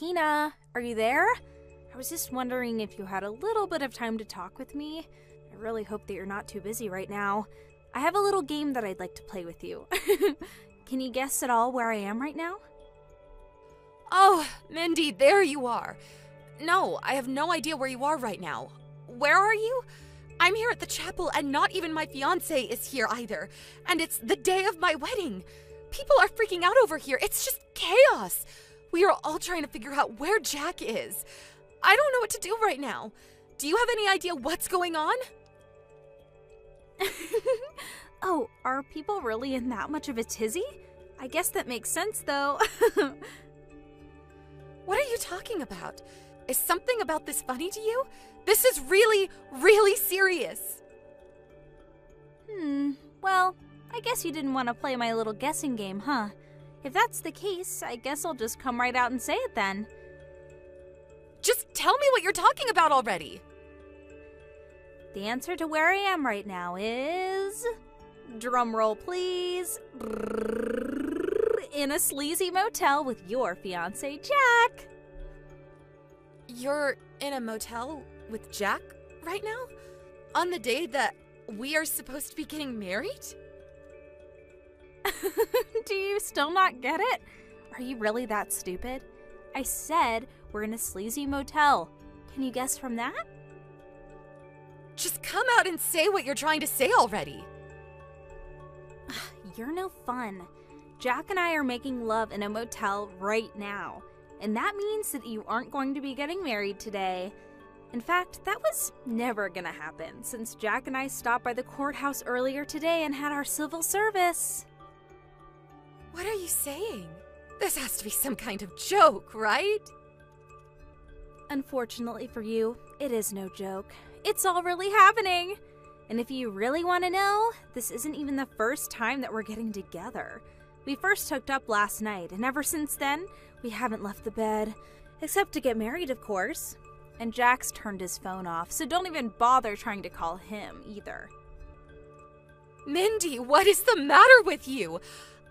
Tina, are you there? I was just wondering if you had a little bit of time to talk with me. I really hope that you're not too busy right now. I have a little game that I'd like to play with you. Can you guess at all where I am right now? Oh, Mindy, there you are. No, I have no idea where you are right now. Where are you? I'm here at the chapel and not even my fiance is here either. And it's the day of my wedding. People are freaking out over here. It's just chaos. We are all trying to figure out where Jack is. I don't know what to do right now. Do you have any idea what's going on? Oh, are people really in that much of a tizzy? I guess that makes sense, though. What are you talking about? Is something about this funny to you? This is really, really serious. Well, I guess you didn't want to play my little guessing game, huh? If that's the case, I guess I'll just come right out and say it then. Just tell me what you're talking about already. The answer to where I am right now is... drumroll please. In a sleazy motel with your fiancé, Jack. You're in a motel with Jack right now? On the day that we are supposed to be getting married? Do you still not get it? Are you really that stupid? I said we're in a sleazy motel. Can you guess from that? Just come out and say what you're trying to say already. You're no fun. Jack and I are making love in a motel right now. And that means that you aren't going to be getting married today. In fact, that was never gonna happen since Jack and I stopped by the courthouse earlier today and had our civil service. What are you saying? This has to be some kind of joke, right? Unfortunately for you, it is no joke. It's all really happening. And if you really want to know, this isn't even the first time that we're getting together. We first hooked up last night, and ever since then, we haven't left the bed. Except to get married, of course. And Jack's turned his phone off, so don't even bother trying to call him either. Mindy, what is the matter with you?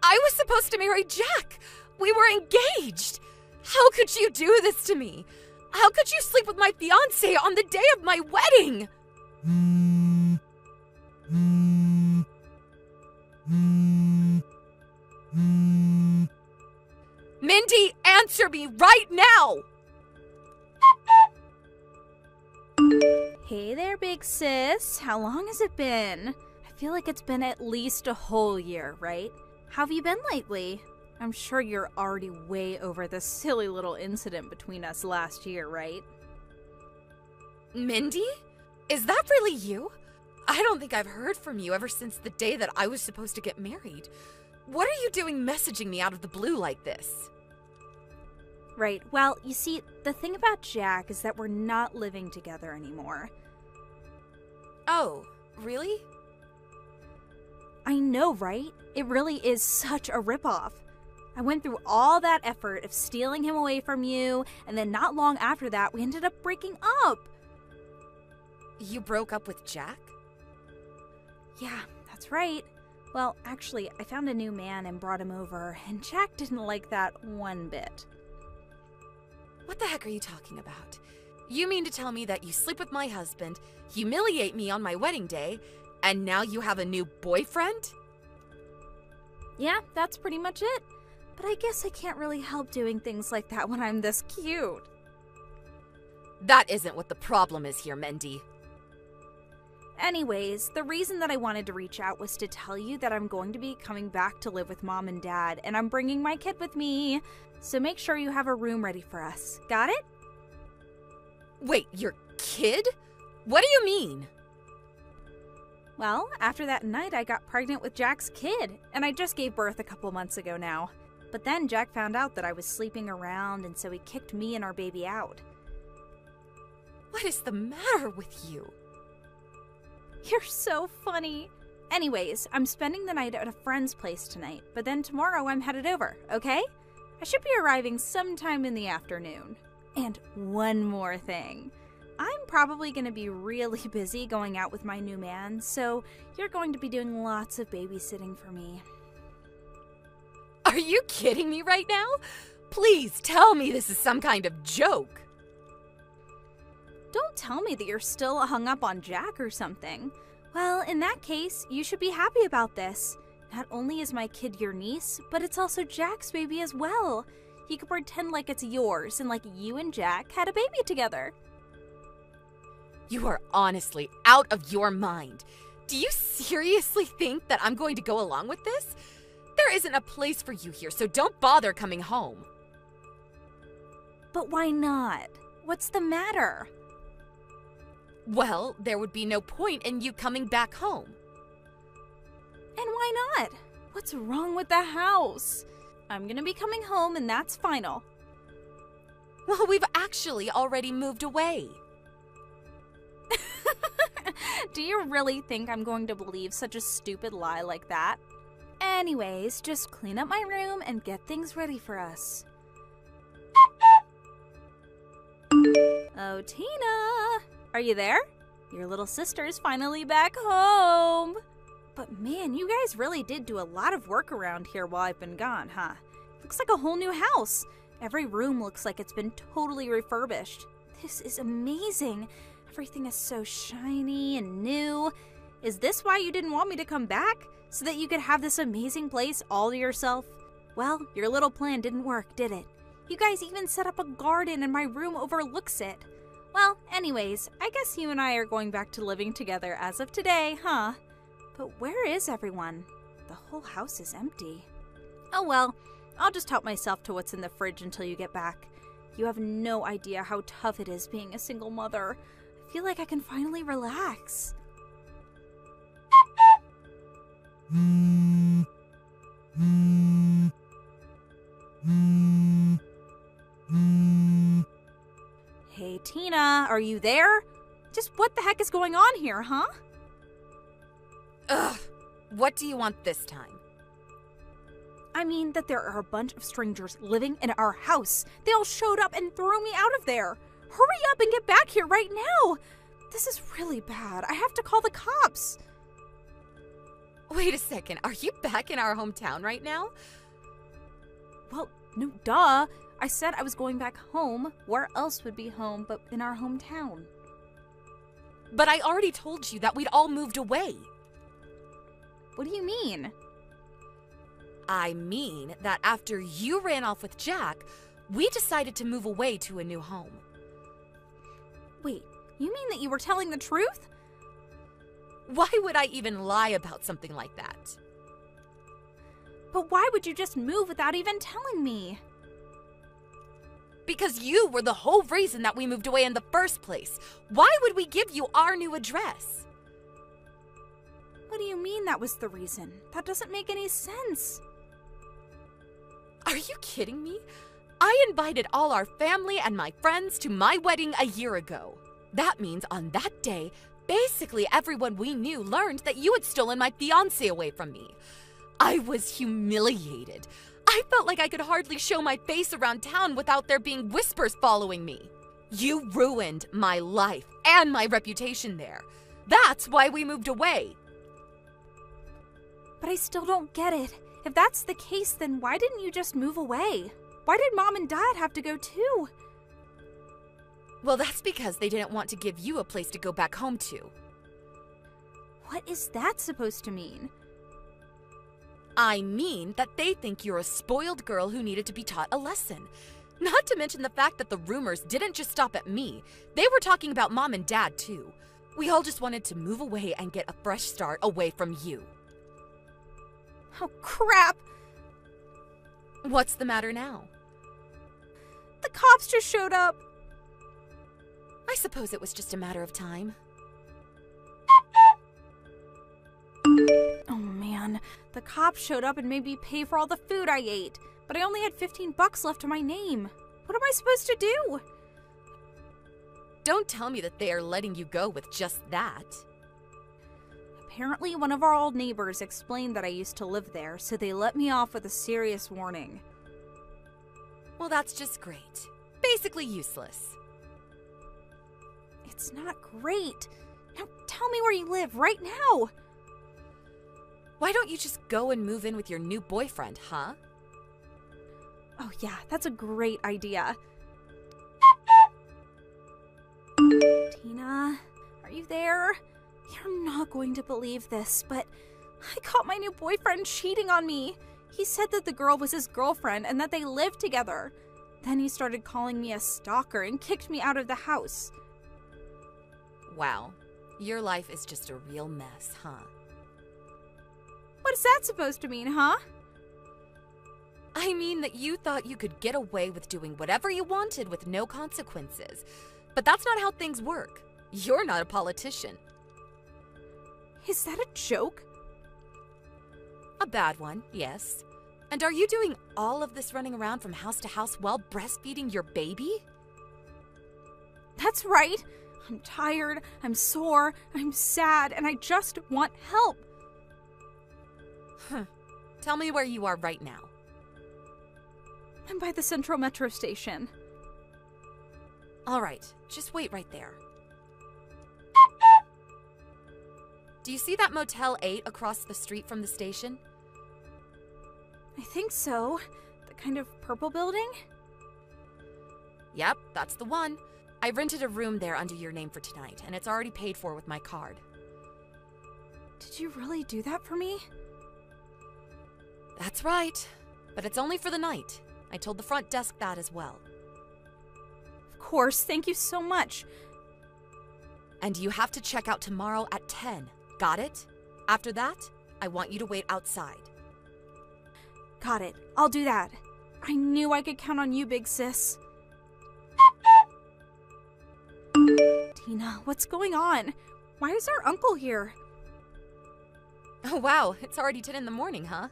I was supposed to marry Jack. We were engaged. How could you do this to me? How could you sleep with my fiancé on the day of my wedding? Mindy, answer me right now! Hey there, big sis. How long has it been? I feel like it's been at least a whole year, right? How have you been lately? I'm sure you're already way over this silly little incident between us last year, right? Mindy? Is that really you? I don't think I've heard from you ever since the day that I was supposed to get married. What are you doing messaging me out of the blue like this? Right, well, you see, the thing about Jack is that we're not living together anymore. Oh, really? I know, right? It really is such a ripoff. I went through all that effort of stealing him away from you, and then not long after that, we ended up breaking up. You broke up with Jack? Yeah, that's right. Well, actually, I found a new man and brought him over, and Jack didn't like that one bit. What the heck are you talking about? You mean to tell me that you sleep with my husband, humiliate me on my wedding day, and now you have a new boyfriend? Yeah, that's pretty much it. But I guess I can't really help doing things like that when I'm this cute. That isn't what the problem is here, Mindy. Anyways, the reason that I wanted to reach out was to tell you that I'm going to be coming back to live with Mom and Dad, and I'm bringing my kid with me. So make sure you have a room ready for us. Got it? Wait, your kid? What do you mean? Well, after that night, I got pregnant with Jack's kid, and I just gave birth a couple months ago now. But then Jack found out that I was sleeping around, and so he kicked me and our baby out. What is the matter with you? You're so funny. Anyways, I'm spending the night at a friend's place tonight, but then tomorrow I'm headed over, okay? I should be arriving sometime in the afternoon. And one more thing. I'm probably going to be really busy going out with my new man, so you're going to be doing lots of babysitting for me. Are you kidding me right now? Please tell me this is some kind of joke. Don't tell me that you're still hung up on Jack or something. Well, in that case, you should be happy about this. Not only is my kid your niece, but it's also Jack's baby as well. You can pretend like it's yours and like you and Jack had a baby together. You are honestly out of your mind. Do you seriously think that I'm going to go along with this? There isn't a place for you here, so don't bother coming home. But why not? What's the matter? Well, there would be no point in you coming back home. And why not? What's wrong with the house? I'm gonna be coming home and that's final. Well, we've actually already moved away. Do you really think I'm going to believe such a stupid lie like that? Anyways, just clean up my room and get things ready for us. Oh, Tina! Are you there? Your little sister's finally back home! But man, you guys really did do a lot of work around here while I've been gone, huh? Looks like a whole new house. Every room looks like it's been totally refurbished. This is amazing. Everything is so shiny and new. Is this why you didn't want me to come back? So that you could have this amazing place all to yourself? Well, your little plan didn't work, did it? You guys even set up a garden and my room overlooks it. Well, anyways, I guess you and I are going back to living together as of today, huh? But where is everyone? The whole house is empty. Oh well, I'll just help myself to what's in the fridge until you get back. You have no idea how tough it is being a single mother. I feel like I can finally relax. Hey, Tina, are you there? Just what the heck is going on here, huh? Ugh, what do you want this time? I mean that there are a bunch of strangers living in our house. They all showed up and threw me out of there. Hurry up and get back here right now. This is really bad. I have to call the cops. Wait a second, are you back in our hometown right now? Well, no, duh. I said I was going back home. Where else would be home but in our hometown? But I already told you that we'd all moved away. What do you mean? I mean that after you ran off with Jack, we decided to move away to a new home. Wait, you mean that you were telling the truth? Why would I even lie about something like that? But why would you just move without even telling me? Because you were the whole reason that we moved away in the first place. Why would we give you our new address? What do you mean that was the reason? That doesn't make any sense. Are you kidding me? I invited all our family and my friends to my wedding a year ago. That means on that day, basically everyone we knew learned that you had stolen my fiancé away from me. I was humiliated. I felt like I could hardly show my face around town without there being whispers following me. You ruined my life and my reputation there. That's why we moved away. But I still don't get it. If that's the case, then why didn't you just move away? Why did Mom and Dad have to go too? Well, that's because they didn't want to give you a place to go back home to. What is that supposed to mean? I mean that they think you're a spoiled girl who needed to be taught a lesson. Not to mention the fact that the rumors didn't just stop at me. They were talking about Mom and Dad too. We all just wanted to move away and get a fresh start away from you. Oh, crap! What's the matter now? The cops just showed up. I suppose it was just a matter of time. Oh man, the cops showed up and made me pay for all the food I ate, but I only had $15 left to my name. What am I supposed to do? Don't tell me that they are letting you go with just that. Apparently, one of our old neighbors explained that I used to live there, so they let me off with a serious warning. Well, that's just great. Basically useless. It's not great. Now tell me where you live right now. Why don't you just go and move in with your new boyfriend, huh? Oh yeah, that's a great idea. Tina, are you there? You're not going to believe this, but I caught my new boyfriend cheating on me. He said that the girl was his girlfriend and that they lived together. Then he started calling me a stalker and kicked me out of the house. Wow, your life is just a real mess, huh? What is that supposed to mean, huh? I mean that you thought you could get away with doing whatever you wanted with no consequences. But that's not how things work. You're not a politician. Is that a joke? A bad one, yes. And are you doing all of this running around from house to house while breastfeeding your baby? That's right. I'm tired, I'm sore, I'm sad, and I just want help. Tell me where you are right now. I'm by the Central Metro station. All right, just wait right there. Do you see that Motel 8 across the street from the station? I think so. The kind of purple building? Yep, that's the one. I rented a room there under your name for tonight, and it's already paid for with my card. Did you really do that for me? That's right, but it's only for the night. I told the front desk that as well. Of course, thank you so much. And you have to check out tomorrow at 10. Got it? After that, I want you to wait outside. Got it. I'll do that. I knew I could count on you, big sis. Tina, what's going on? Why is our uncle here? Oh wow, it's already 10 in the morning, huh?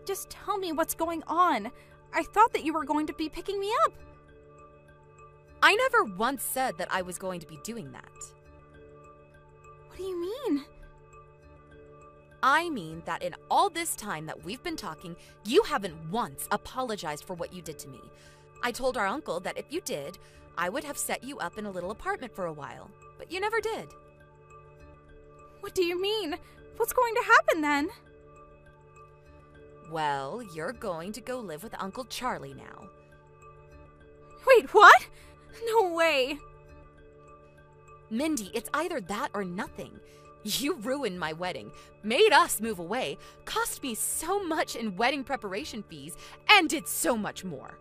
Just tell me what's going on. I thought that you were going to be picking me up. I never once said that I was going to be doing that. What do you mean? I mean that in all this time that we've been talking, you haven't once apologized for what you did to me. I told our uncle that if you did, I would have set you up in a little apartment for a while, but you never did. What do you mean? What's going to happen then? Well, you're going to go live with Uncle Charlie now. Wait, what? No way. Mindy, it's either that or nothing. You ruined my wedding, made us move away, cost me so much in wedding preparation fees, and did so much more.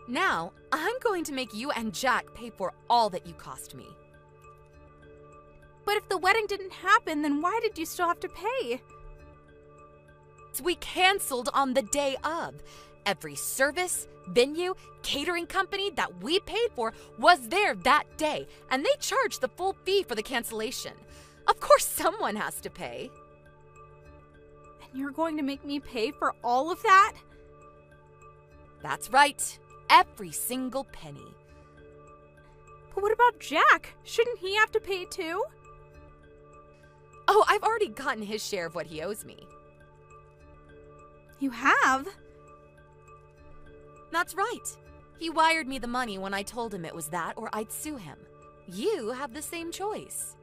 Now, I'm going to make you and Jack pay for all that you cost me. But if the wedding didn't happen, then why did you still have to pay? We canceled on the day of. Every service, venue, catering company that we paid for was there that day, and they charged the full fee for the cancellation. Of course someone has to pay. And you're going to make me pay for all of that? That's right. Every single penny. But what about Jack? Shouldn't he have to pay too? Oh, I've already gotten his share of what he owes me. You have? That's right. He wired me the money when I told him it was that or I'd sue him. You have the same choice.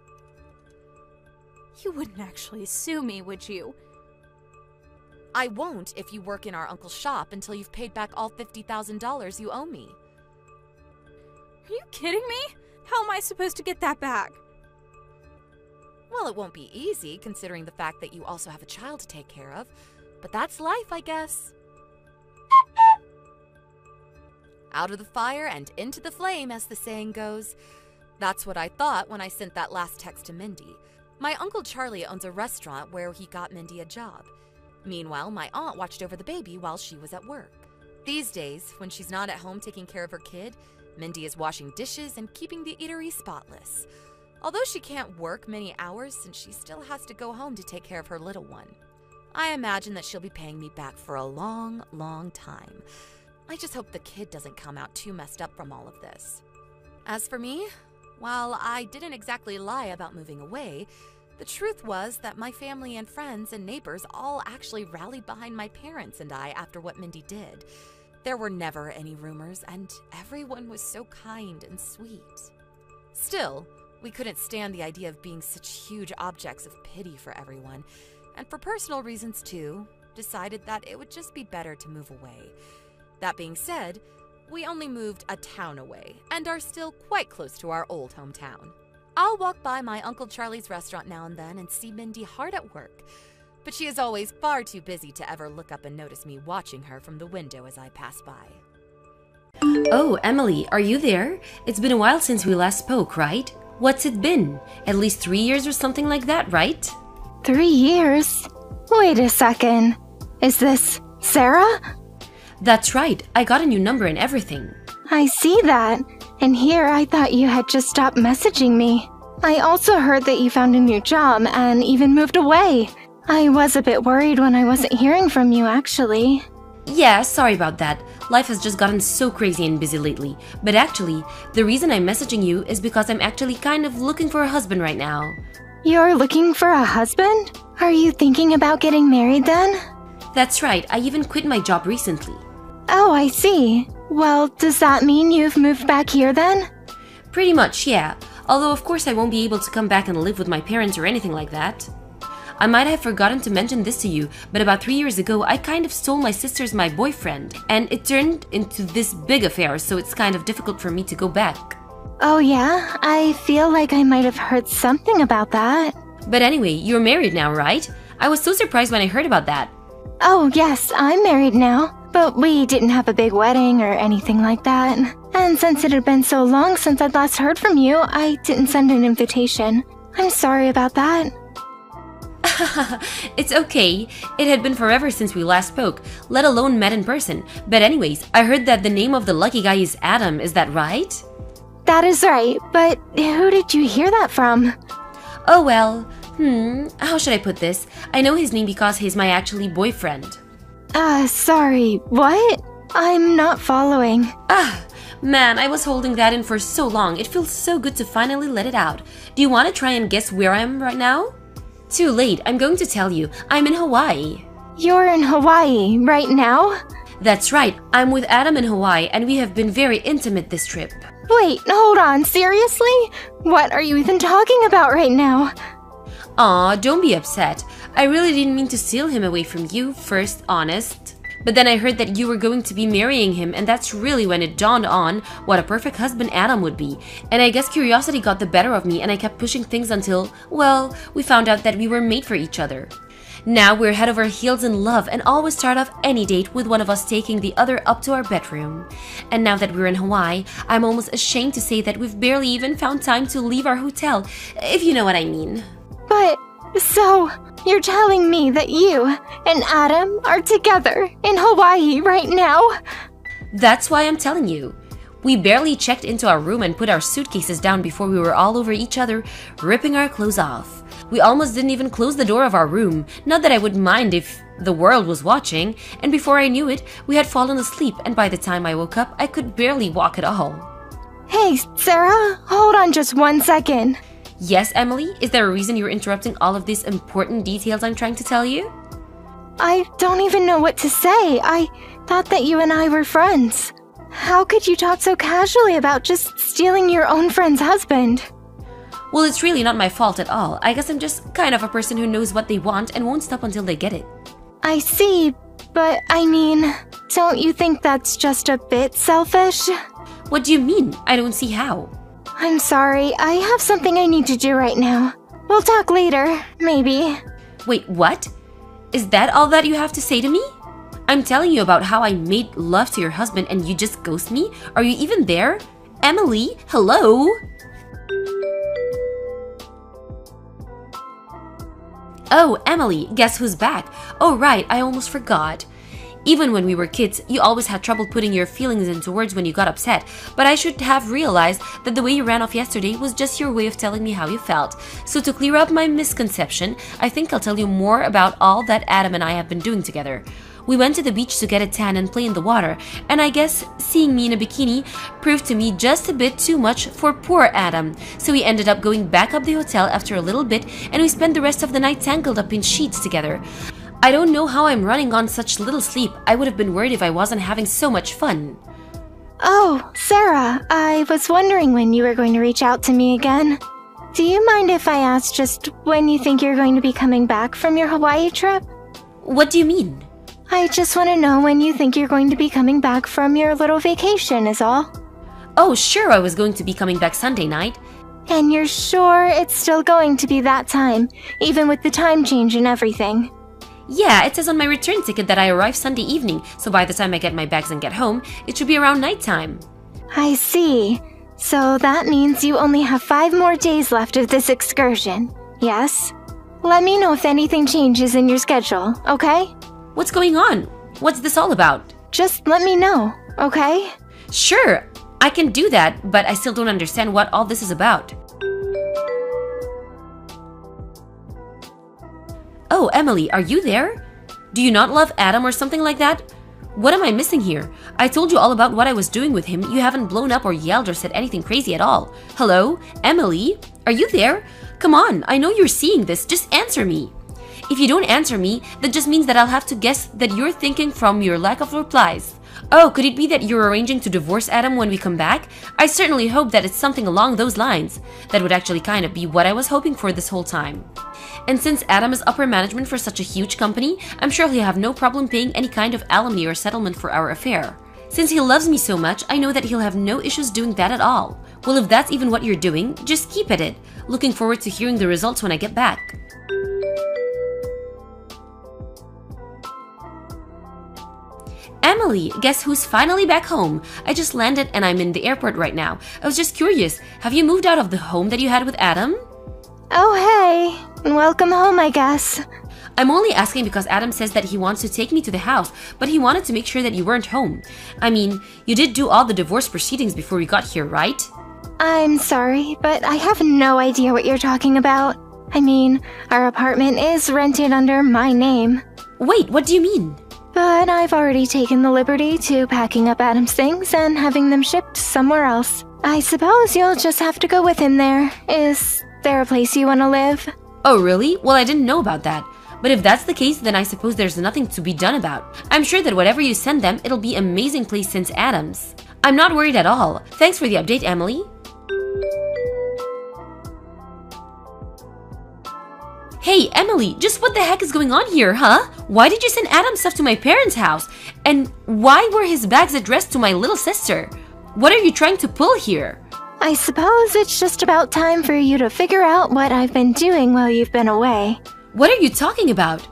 You wouldn't actually sue me, would you? I won't if you work in our uncle's shop until you've paid back all $50,000 you owe me. Are you kidding me? How am I supposed to get that back? Well, it won't be easy considering the fact that you also have a child to take care of, but that's life, I guess. Out of the fire and into the flame, as the saying goes. That's what I thought when I sent that last text to Mindy. My Uncle Charlie owns a restaurant where he got Mindy a job. Meanwhile, my aunt watched over the baby while she was at work. These days, when she's not at home taking care of her kid, Mindy is washing dishes and keeping the eatery spotless. Although she can't work many hours since she still has to go home to take care of her little one. I imagine that she'll be paying me back for a long, long time. I just hope the kid doesn't come out too messed up from all of this. As for me, while I didn't exactly lie about moving away, the truth was that my family and friends and neighbors all actually rallied behind my parents and I after what Mindy did. There were never any rumors, and everyone was so kind and sweet. Still, we couldn't stand the idea of being such huge objects of pity for everyone, and for personal reasons too, decided that it would just be better to move away. That being said, we only moved a town away and are still quite close to our old hometown. I'll walk by my Uncle Charlie's restaurant now and then and see Mindy hard at work, but she is always far too busy to ever look up and notice me watching her from the window as I pass by. Oh, Emily, are you there? It's been a while since we last spoke, right? What's it been? At least 3 years or something like that, right? 3 years? Wait a second. Is this Sarah? That's right. I got a new number and everything. I see that. And here I thought you had just stopped messaging me. I also heard that you found a new job and even moved away. I was a bit worried when I wasn't hearing from you, actually. Yeah, sorry about that. Life has just gotten so crazy and busy lately. But actually, the reason I'm messaging you is because I'm actually kind of looking for a husband right now. You're looking for a husband? Are you thinking about getting married then? That's right. I even quit my job recently. Oh, I see. Well, does that mean you've moved back here then? Pretty much, yeah. Although of course I won't be able to come back and live with my parents or anything like that. I might have forgotten to mention this to you, but about 3 years ago I kind of stole my sister's my boyfriend, and it turned into this big affair, so it's kind of difficult for me to go back. Oh yeah? I feel like I might have heard something about that. But anyway, you're married now, right? I was so surprised when I heard about that. Oh yes, I'm married now. But we didn't have a big wedding or anything like that. And since it had been so long since I'd last heard from you, I didn't send an invitation. I'm sorry about that. It's okay. It had been forever since we last spoke, let alone met in person. But anyways, I heard that the name of the lucky guy is Adam, is that right? That is right, but who did you hear that from? Oh well, how should I put this? I know his name because he's my actually boyfriend. Sorry, what? I'm not following. Man, I was holding that in for so long. It feels so good to finally let it out. Do you want to try and guess where I am right now? Too late, I'm going to tell you. I'm in Hawaii. You're in Hawaii right now? That's right, I'm with Adam in Hawaii and we have been very intimate this trip. Wait, hold on, seriously? What are you even talking about right now? Aw, don't be upset. I really didn't mean to steal him away from you, first, honest. But then I heard that you were going to be marrying him, and that's really when it dawned on what a perfect husband Adam would be. And I guess curiosity got the better of me and I kept pushing things until, well, we found out that we were made for each other. Now we're head over heels in love and always start off any date with one of us taking the other up to our bedroom. And now that we're in Hawaii, I'm almost ashamed to say that we've barely even found time to leave our hotel, if you know what I mean. But, so, you're telling me that you and Adam are together in Hawaii right now? That's why I'm telling you. We barely checked into our room and put our suitcases down before we were all over each other, ripping our clothes off. We almost didn't even close the door of our room, not that I would mind if the world was watching, and before I knew it, we had fallen asleep, and by the time I woke up, I could barely walk at all. Hey, Sarah, hold on just 1 second. Yes, Emily? Is there a reason you're interrupting all of these important details I'm trying to tell you? I don't even know what to say. I thought that you and I were friends. How could you talk so casually about just stealing your own friend's husband? Well, it's really not my fault at all. I guess I'm just kind of a person who knows what they want and won't stop until they get it. I see, but I mean, don't you think that's just a bit selfish? What do you mean? I don't see how. I'm sorry, I have something I need to do right now. We'll talk later, maybe. Wait, what? Is that all that you have to say to me? I'm telling you about how I made love to your husband and you just ghost me? Are you even there? Emily, hello? Oh, Emily, guess who's back? Oh right, I almost forgot. Even when we were kids, you always had trouble putting your feelings into words when you got upset, but I should have realized that the way you ran off yesterday was just your way of telling me how you felt. So to clear up my misconception, I think I'll tell you more about all that Adam and I have been doing together. We went to the beach to get a tan and play in the water, and I guess seeing me in a bikini proved to me just a bit too much for poor Adam. So we ended up going back up the hotel after a little bit, and we spent the rest of the night tangled up in sheets together. I don't know how I'm running on such little sleep. I would have been worried if I wasn't having so much fun. Oh, Sarah, I was wondering when you were going to reach out to me again. Do you mind if I ask just when you think you're going to be coming back from your Hawaii trip? What do you mean? I just want to know when you think you're going to be coming back from your little vacation is all. Oh, sure, I was going to be coming back Sunday night. And you're sure it's still going to be that time, even with the time change and everything? Yeah, it says on my return ticket that I arrive Sunday evening, so by the time I get my bags and get home, it should be around nighttime. I see. So that means you only have 5 more days left of this excursion, yes? Let me know if anything changes in your schedule, okay? What's going on? What's this all about? Just let me know, okay? Sure, I can do that, but I still don't understand what all this is about. Oh, Emily, are you there? Do you not love Adam or something like that? What am I missing here? I told you all about what I was doing with him. You haven't blown up or yelled or said anything crazy at all. Hello? Emily? Are you there? Come on, I know you're seeing this. Just answer me. If you don't answer me, that just means that I'll have to guess that you're thinking from your lack of replies. Oh, could it be that you're arranging to divorce Adam when we come back? I certainly hope that it's something along those lines. That would actually kind of be what I was hoping for this whole time. And since Adam is upper management for such a huge company, I'm sure he'll have no problem paying any kind of alimony or settlement for our affair. Since he loves me so much, I know that he'll have no issues doing that at all. Well, if that's even what you're doing, just keep at it. Looking forward to hearing the results when I get back. Emily, guess who's finally back home? I just landed and I'm in the airport right now. I was just curious, have you moved out of the home that you had with Adam? Oh, hey. Welcome home, I guess. I'm only asking because Adam says that he wants to take me to the house, but he wanted to make sure that you weren't home. I mean, you did do all the divorce proceedings before we got here, right? I'm sorry, but I have no idea what you're talking about. I mean, our apartment is rented under my name. Wait, what do you mean? But I've already taken the liberty to packing up Adam's things and having them shipped somewhere else. I suppose you'll just have to go with him there. Is there a place you want to live? Oh, really? Well, I didn't know about that. But if that's the case, then I suppose there's nothing to be done about. I'm sure that whatever you send them, it'll be an amazing place since Adam's. I'm not worried at all. Thanks for the update, Emily. Hey, Emily, just what the heck is going on here, huh? Why did you send Adam's stuff to my parents' house? And why were his bags addressed to my little sister? What are you trying to pull here? I suppose it's just about time for you to figure out what I've been doing while you've been away. What are you talking about?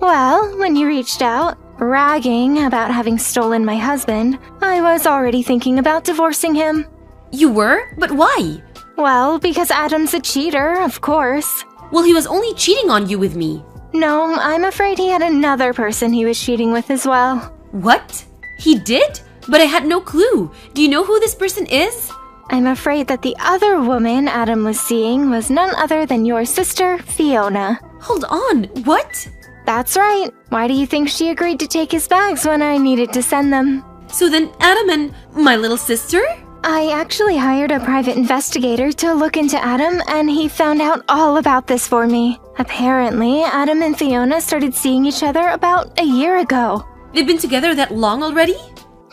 Well, when you reached out, bragging about having stolen my husband, I was already thinking about divorcing him. You were? But why? Well, because Adam's a cheater, of course. Well, he was only cheating on you with me. No, I'm afraid he had another person he was cheating with as well. What? He did? But I had no clue. Do you know who this person is? I'm afraid that the other woman Adam was seeing was none other than your sister, Fiona. Hold on, what? That's right. Why do you think she agreed to take his bags when I needed to send them? So then Adam and my little sister? I actually hired a private investigator to look into Adam, and he found out all about this for me. Apparently, Adam and Fiona started seeing each other about a year ago. They've been together that long already?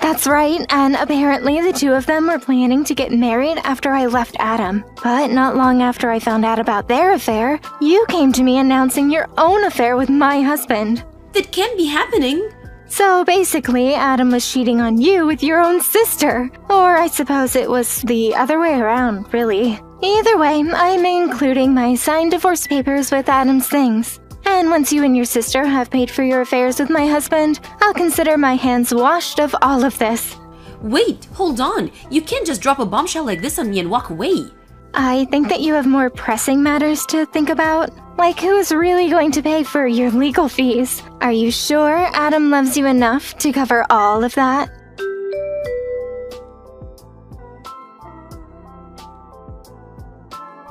That's right, and apparently the two of them were planning to get married after I left Adam. But not long after I found out about their affair, you came to me announcing your own affair with my husband. That can't be happening. So basically, Adam was cheating on you with your own sister. Or I suppose it was the other way around, really. Either way, I'm including my signed divorce papers with Adam's things. And once you and your sister have paid for your affairs with my husband, I'll consider my hands washed of all of this. Wait, hold on. You can't just drop a bombshell like this on me and walk away. I think that you have more pressing matters to think about. Like who's really going to pay for your legal fees? Are you sure Adam loves you enough to cover all of that?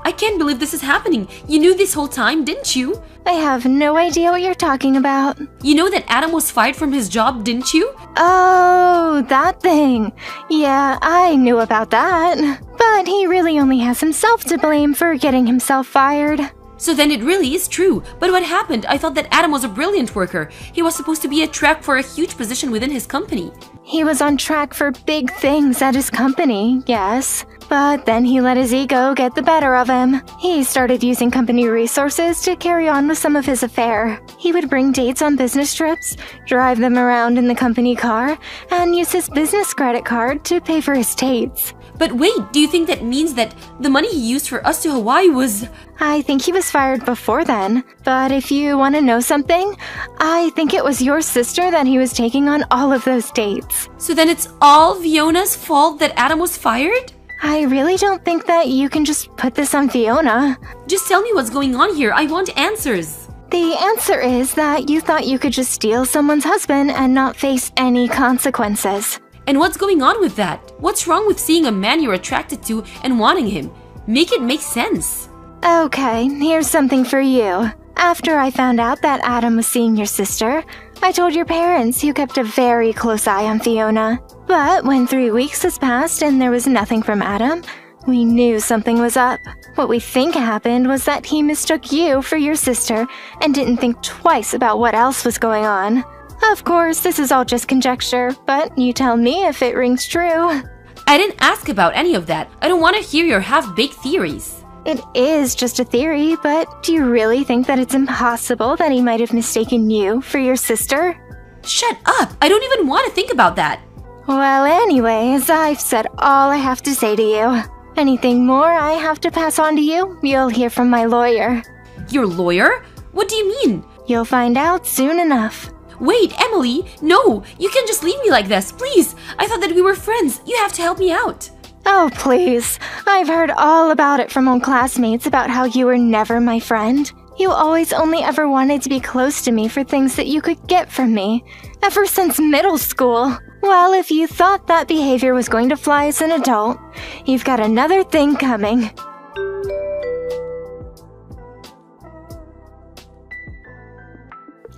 I can't believe this is happening. You knew this whole time, didn't you? I have no idea what you're talking about. You know that Adam was fired from his job, didn't you? Oh, that thing. Yeah, I knew about that. But he really only has himself to blame for getting himself fired. So then it really is true. But what happened? I thought that Adam was a brilliant worker. He was supposed to be a track for a huge position within his company. He was on track for big things at his company, yes. But then he let his ego get the better of him. He started using company resources to carry on with some of his affair. He would bring dates on business trips, drive them around in the company car, and use his business credit card to pay for his dates. But wait, do you think that means that the money he used for us to Hawaii was... I think he was fired before then. But if you want to know something, I think it was your sister that he was taking on all of those dates. So then it's all Fiona's fault that Adam was fired? I really don't think that you can just put this on Fiona. Just tell me what's going on here. I want answers. The answer is that you thought you could just steal someone's husband and not face any consequences. And what's going on with that? What's wrong with seeing a man you're attracted to and wanting him? Make it make sense. Okay, here's something for you. After I found out that Adam was seeing your sister, I told your parents, who kept a very close eye on Fiona. But when 3 weeks has passed and there was nothing from Adam, we knew something was up. What we think happened was that he mistook you for your sister and didn't think twice about what else was going on. Of course, this is all just conjecture, but you tell me if it rings true. I didn't ask about any of that. I don't want to hear your half-baked theories. It is just a theory, but do you really think that it's impossible that he might have mistaken you for your sister? Shut up! I don't even want to think about that. Well, anyways, I've said all I have to say to you. Anything more I have to pass on to you, you'll hear from my lawyer. Your lawyer? What do you mean? You'll find out soon enough. Wait, Emily! No! You can't just leave me like this, please! I thought that we were friends. You have to help me out. Oh, please. I've heard all about it from old classmates about how you were never my friend. You always only ever wanted to be close to me for things that you could get from me. Ever since middle school. Well, if you thought that behavior was going to fly as an adult, you've got another thing coming.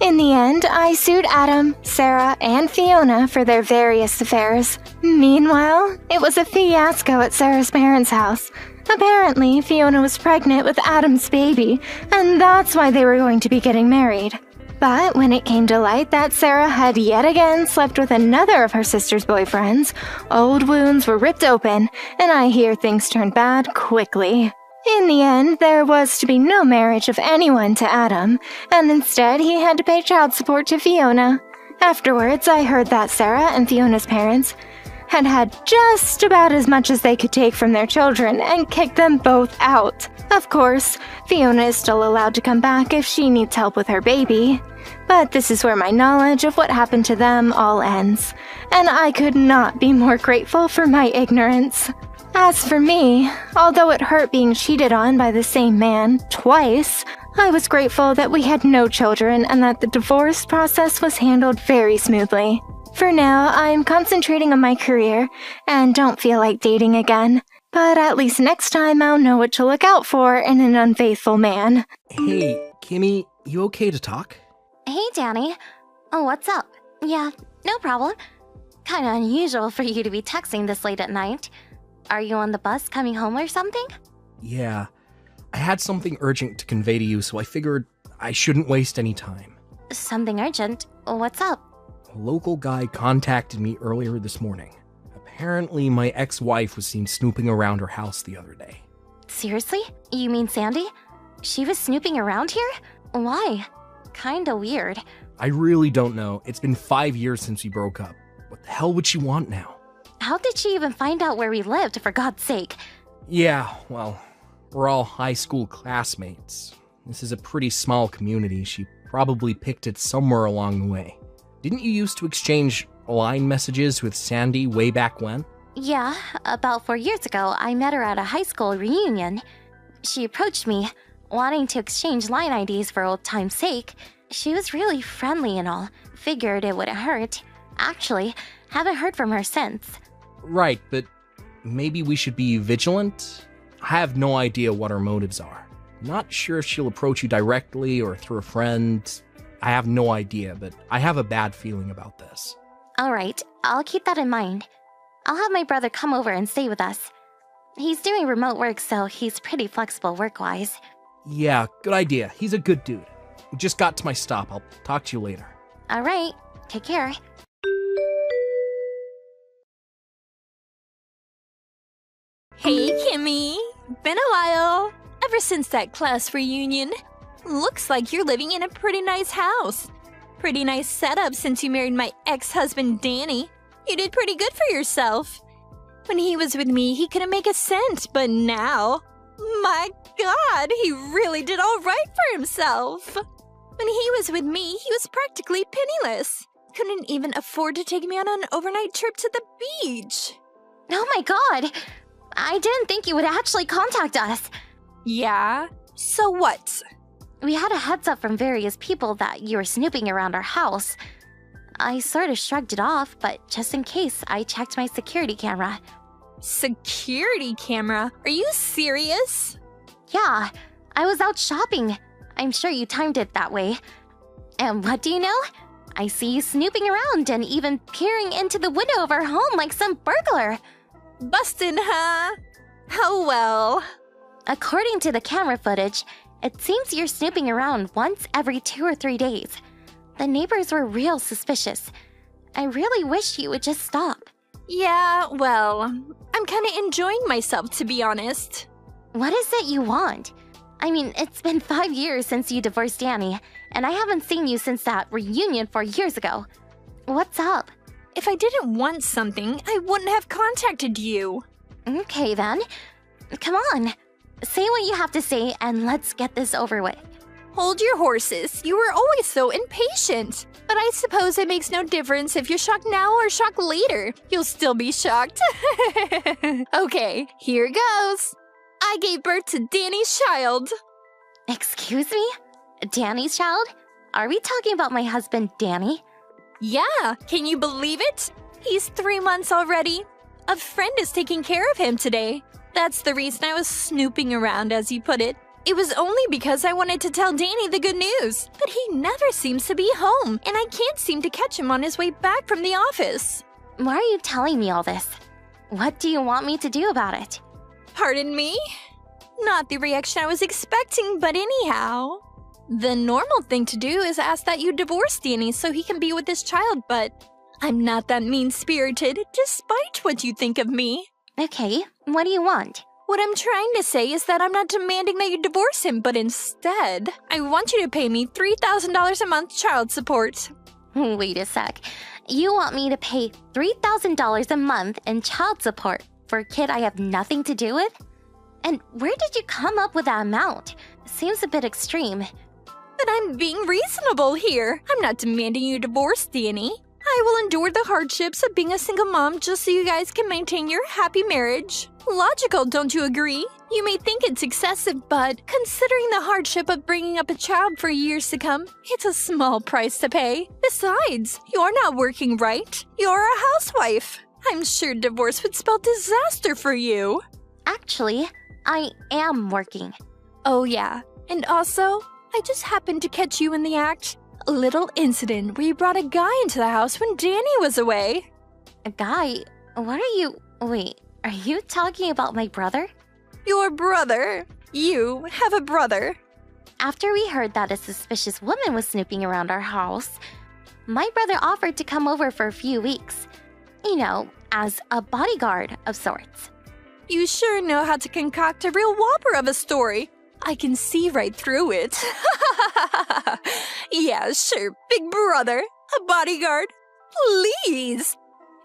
In the end, I sued Adam, Sarah, and Fiona for their various affairs. Meanwhile, it was a fiasco at Sarah's parents' house. Apparently, Fiona was pregnant with Adam's baby, and that's why they were going to be getting married. But when it came to light that Sarah had yet again slept with another of her sister's boyfriends, old wounds were ripped open, and I hear things turned bad quickly. In the end, there was to be no marriage of anyone to Adam, and instead he had to pay child support to Fiona. Afterwards, I heard that Sarah and Fiona's parents had had just about as much as they could take from their children and kicked them both out. Of course, Fiona is still allowed to come back if she needs help with her baby. But this is where my knowledge of what happened to them all ends, and I could not be more grateful for my ignorance. As for me, although it hurt being cheated on by the same man twice, I was grateful that we had no children and that the divorce process was handled very smoothly. For now, I'm concentrating on my career and don't feel like dating again. But at least next time I'll know what to look out for in an unfaithful man. Hey, Kimmy, you okay to talk? Hey, Danny. Oh, what's up? Yeah, no problem. Kinda unusual for you to be texting this late at night. Are you on the bus coming home or something? Yeah, I had something urgent to convey to you, so I figured I shouldn't waste any time. Something urgent? What's up? A local guy contacted me earlier this morning. Apparently, my ex-wife was seen snooping around her house the other day. Seriously? You mean Sandy? She was snooping around here? Why? Kinda weird. I really don't know. It's been 5 years since we broke up. What the hell would she want now? How did she even find out where we lived, for God's sake? Yeah, well, we're all high school classmates. This is a pretty small community. She probably picked it somewhere along the way. Didn't you used to exchange line messages with Sandy way back when? Yeah, about 4 years ago, I met her at a high school reunion. She approached me, wanting to exchange line IDs for old time's sake. She was really friendly and all. Figured it wouldn't hurt. Actually, haven't heard from her since. Right, but maybe we should be vigilant? I have no idea what her motives are. Not sure if she'll approach you directly or through a friend. I have no idea, but I have a bad feeling about this. Alright, I'll keep that in mind. I'll have my brother come over and stay with us. He's doing remote work, so he's pretty flexible work-wise. Yeah, good idea. He's a good dude. Just got to my stop. I'll talk to you later. Alright, take care. Hey, Kimmy. Been a while. Ever since that class reunion. Looks like you're living in a pretty nice house. Pretty nice setup since you married my ex-husband, Danny. You did pretty good for yourself. When he was with me, he couldn't make a cent, but now... My God, he really did all right for himself. When he was with me, he was practically penniless. Couldn't even afford to take me on an overnight trip to the beach. Oh my god! I didn't think you would actually contact us. Yeah? So what? We had a heads up from various people that you were snooping around our house. I sort of shrugged it off, but just in case, I checked my security camera. Security camera? Are you serious? Yeah, I was out shopping. I'm sure you timed it that way. And what do you know? I see you snooping around and even peering into the window of our home like some burglar. Bustin', huh? Oh well. According to the camera footage, it seems you're snooping around once every 2 or 3 days. The neighbors were real suspicious. I really wish you would just stop. Yeah, well, I'm kinda enjoying myself, to be honest. What is it you want? I mean, it's been 5 years since you divorced Danny, and I haven't seen you since that reunion 4 years ago. What's up? If I didn't want something, I wouldn't have contacted you. Okay then. Come on. Say what you have to say and let's get this over with. Hold your horses. You were always so impatient. But I suppose it makes no difference if you're shocked now or shocked later. You'll still be shocked. Okay, here goes. I gave birth to Danny's child. Excuse me? Danny's child? Are we talking about my husband, Danny? Yeah, can you believe it? He's 3 months already. A friend is taking care of him today. That's the reason I was snooping around, as you put it. It was only because I wanted to tell Danny the good news. But he never seems to be home, and I can't seem to catch him on his way back from the office. Why are you telling me all this? What do you want me to do about it? Pardon me? Not the reaction I was expecting, but anyhow. The normal thing to do is ask that you divorce Danny so he can be with his child, but I'm not that mean-spirited, despite what you think of me. Okay, what do you want? What I'm trying to say is that I'm not demanding that you divorce him, but instead, I want you to pay me $3,000 a month child support. Wait a sec. You want me to pay $3,000 a month in child support for a kid I have nothing to do with? And where did you come up with that amount? Seems a bit extreme. But I'm being reasonable here. I'm not demanding you divorce Danny. I will endure the hardships of being a single mom just so you guys can maintain your happy marriage. Logical, don't you agree? You may think it's excessive, but considering the hardship of bringing up a child for years to come, it's a small price to pay. Besides, you're not working, right? You're a housewife. I'm sure divorce would spell disaster for you. Actually, I am working. Oh yeah, and also, I just happened to catch you in the act. A little incident where you brought a guy into the house when Danny was away. A guy? What are you... Wait, are you talking about my brother? Your brother? You have a brother? After we heard that a suspicious woman was snooping around our house, my brother offered to come over for a few weeks. You know, as a bodyguard of sorts. You sure know how to concoct a real whopper of a story. I can see right through it. Yeah, sure, big brother. A bodyguard. Please.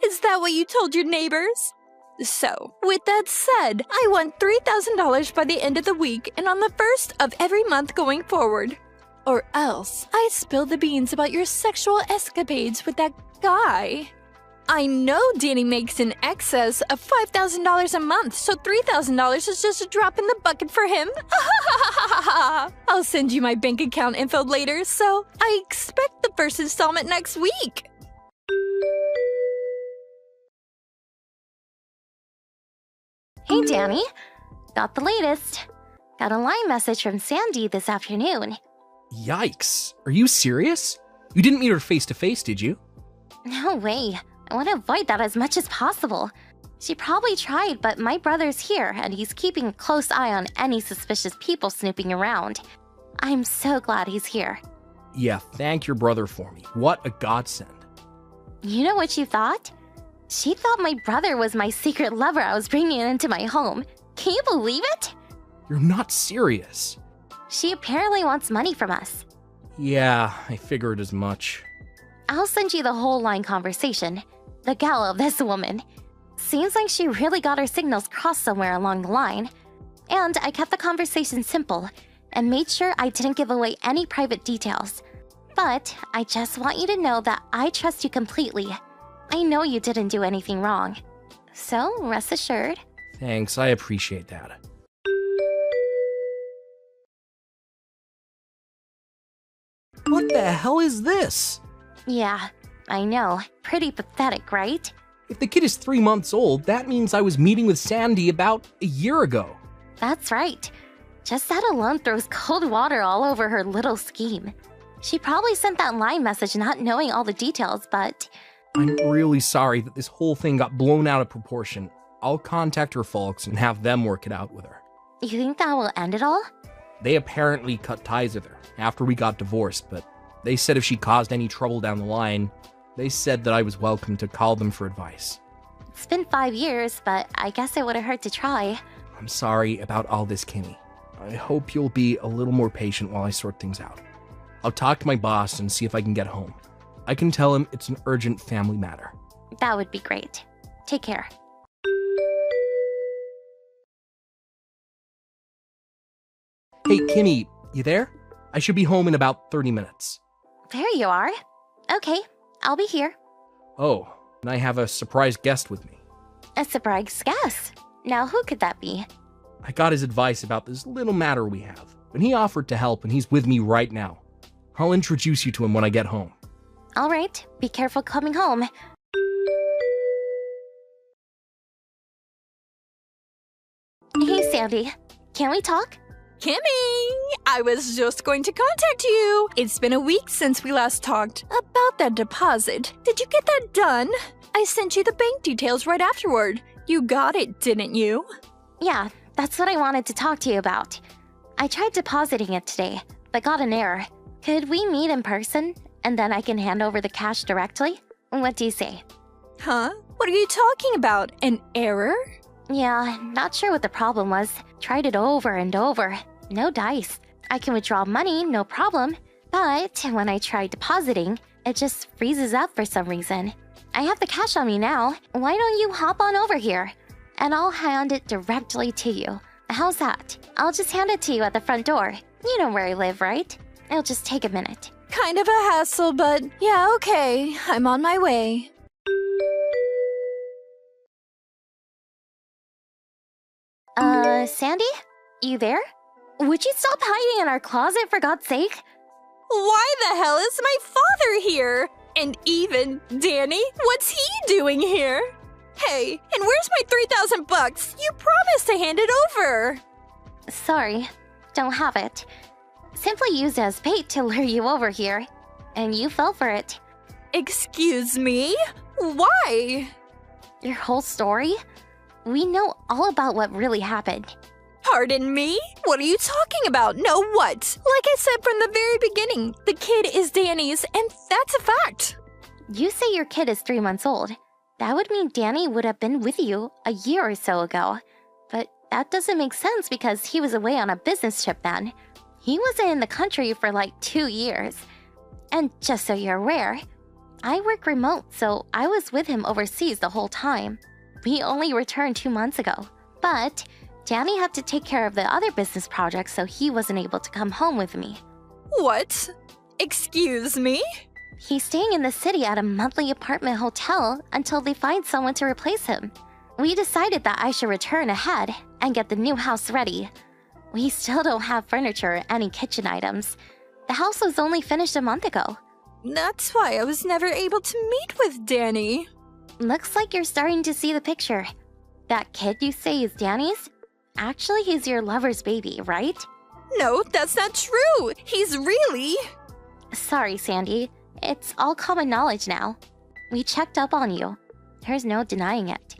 Is that what you told your neighbors? So, with that said, I want $3,000 by the end of the week and on the first of every month going forward. Or else, I spill the beans about your sexual escapades with that guy. I know Danny makes in excess of $5,000 a month, so $3,000 is just a drop in the bucket for him. I'll send you my bank account info later, so I expect the first installment next week. Hey, Danny. Got the latest. Got a line message from Sandy this afternoon. Yikes. Are you serious? You didn't meet her face to face, did you? No way. I want to avoid that as much as possible. She probably tried, but my brother's here, and he's keeping a close eye on any suspicious people snooping around. I'm so glad he's here. Yeah, thank your brother for me. What a godsend. You know what you thought? She thought my brother was my secret lover I was bringing into my home. Can you believe it? You're not serious. She apparently wants money from us. Yeah, I figured as much. I'll send you the whole line conversation. The gall of this woman. Seems like she really got her signals crossed somewhere along the line. And I kept the conversation simple and made sure I didn't give away any private details. But I just want you to know that I trust you completely. I know you didn't do anything wrong. So rest assured. Thanks, I appreciate that. What the hell is this? Yeah, I know. Pretty pathetic, right? If the kid is 3 months old, that means I was meeting with Sandy about a year ago. That's right. Just that alone throws cold water all over her little scheme. She probably sent that line message not knowing all the details, but... I'm really sorry that this whole thing got blown out of proportion. I'll contact her folks and have them work it out with her. You think that will end it all? They apparently cut ties with her after we got divorced, but they said if she caused any trouble down the line, they said that I was welcome to call them for advice. It's been 5 years, but I guess it wouldn't hurt to try. I'm sorry about all this, Kimmy. I hope you'll be a little more patient while I sort things out. I'll talk to my boss and see if I can get home. I can tell him it's an urgent family matter. That would be great. Take care. Hey, Kimmy, you there? I should be home in about 30 minutes. There you are. Okay, I'll be here. Oh, and I have a surprise guest with me. A surprise guest. Now who could that be? I got his advice about this little matter we have, and he offered to help, and he's with me right now. I'll introduce you to him when I get home. All right, be careful coming home. Hey, Sandy. Can we talk? Kimmy! I was just going to contact you. It's been a week since we last talked about that deposit. Did you get that done? I sent you the bank details right afterward. You got it, didn't you? Yeah, that's what I wanted to talk to you about. I tried depositing it today, but got an error. Could we meet in person, and then I can hand over the cash directly? What do you say? Huh? What are you talking about? An error? Yeah, not sure what the problem was. Tried it over and over. No dice. I can withdraw money, no problem. But when I try depositing, it just freezes up for some reason. I have the cash on me now. Why don't you hop on over here? And I'll hand it directly to you. How's that? I'll just hand it to you at the front door. You know where I live, right? It'll just take a minute. Kind of a hassle, but yeah, okay. I'm on my way. Sandy? You there? Would you stop hiding in our closet, for God's sake? Why the hell is my father here? And even Danny, what's he doing here? Hey, and where's my 3,000 bucks? You promised to hand it over. Sorry, don't have it. Simply used as bait to lure you over here, and you fell for it. Excuse me? Why? Your whole story? We know all about what really happened. Pardon me? What are you talking about? No what? Like I said from the very beginning, the kid is Danny's, and that's a fact. You say your kid is 3 months old. That would mean Danny would have been with you a year or so ago. But that doesn't make sense because he was away on a business trip then. He wasn't in the country for like 2 years. And just so you're aware, I work remote, so I was with him overseas the whole time. We only returned 2 months ago. But Danny had to take care of the other business projects, so he wasn't able to come home with me. What? Excuse me? He's staying in the city at a monthly apartment hotel until they find someone to replace him. We decided that I should return ahead and get the new house ready. We still don't have furniture or any kitchen items. The house was only finished a month ago. That's why I was never able to meet with Danny. Looks like you're starting to see the picture. That kid you say is Danny's? Actually, he's your lover's baby, right? No, that's not true. He's really... Sorry, Sandy. It's all common knowledge now. We checked up on you. There's no denying it.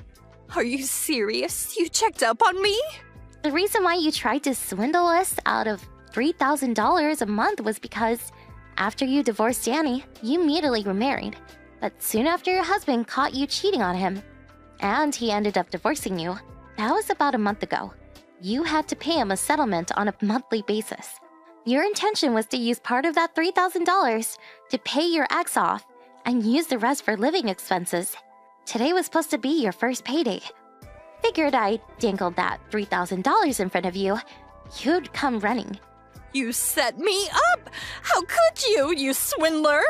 Are you serious? You checked up on me? The reason why you tried to swindle us out of $3,000 a month was because after you divorced Danny, you immediately remarried. But soon after your husband caught you cheating on him, and he ended up divorcing you, that was about a month ago. You had to pay him a settlement on a monthly basis. Your intention was to use part of that $3,000 to pay your ex off and use the rest for living expenses. Today was supposed to be your first payday. Figured I dangled that $3,000 in front of you. You'd come running. You set me up! How could you, you swindler?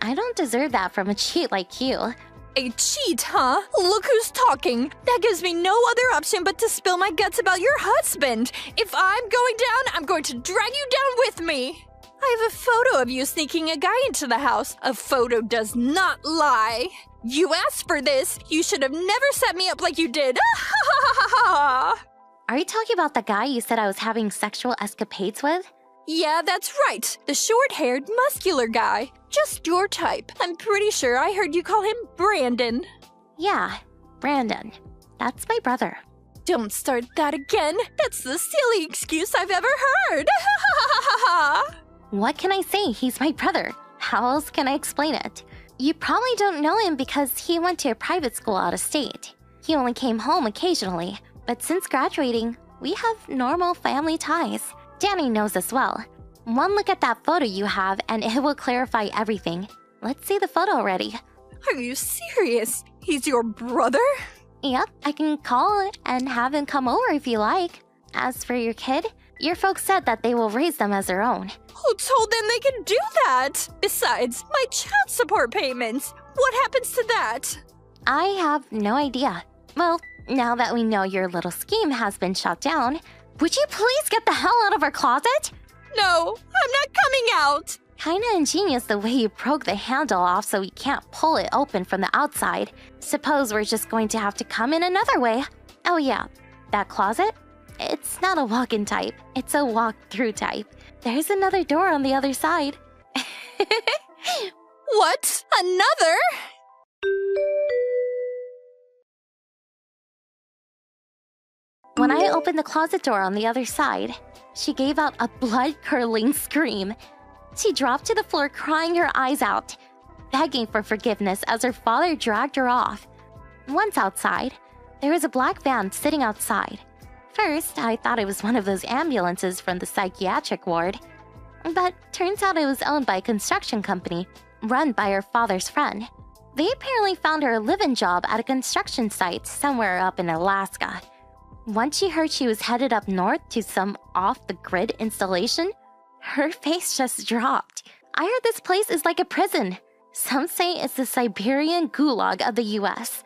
I don't deserve that from a cheat like you. A cheat, huh? Look who's talking. That gives me no other option but to spill my guts about your husband. If I'm going down, I'm going to drag you down with me. I have a photo of you sneaking a guy into the house. A photo does not lie. You asked for this. You should have never set me up like you did. Are you talking about the guy you said I was having sexual escapades with? Yeah, that's right. The short-haired, muscular guy. Just your type. I'm pretty sure I heard you call him Brandon. Yeah, Brandon. That's my brother. Don't start that again. That's the silly excuse I've ever heard. What can I say? He's my brother. How else can I explain it? You probably don't know him because he went to a private school out of state. He only came home occasionally, but since graduating, we have normal family ties. Danny knows as well. One look at that photo you have and it will clarify everything. Let's see the photo already. Are you serious? He's your brother? Yep, I can call and have him come over if you like. As for your kid, your folks said that they will raise them as their own. Who told them they can do that? Besides, my child support payments. What happens to that? I have no idea. Well, now that we know your little scheme has been shut down, would you please get the hell out of our closet? No, I'm not coming out. Kinda ingenious the way you broke the handle off so we can't pull it open from the outside. Suppose we're just going to have to come in another way. Oh yeah, that closet? It's not a walk-in type, it's a walk-through type. There's another door on the other side. What? Another? When I opened the closet door on the other side, she gave out a blood-curdling scream. She dropped to the floor crying her eyes out, begging for forgiveness as her father dragged her off. Once outside, there was a black van sitting outside. First, I thought it was one of those ambulances from the psychiatric ward. But turns out it was owned by a construction company, run by her father's friend. They apparently found her a live-in job at a construction site somewhere up in Alaska. Once she heard she was headed up north to some off-the-grid installation, her face just dropped. I heard this place is like a prison. Some say it's the Siberian gulag of the US.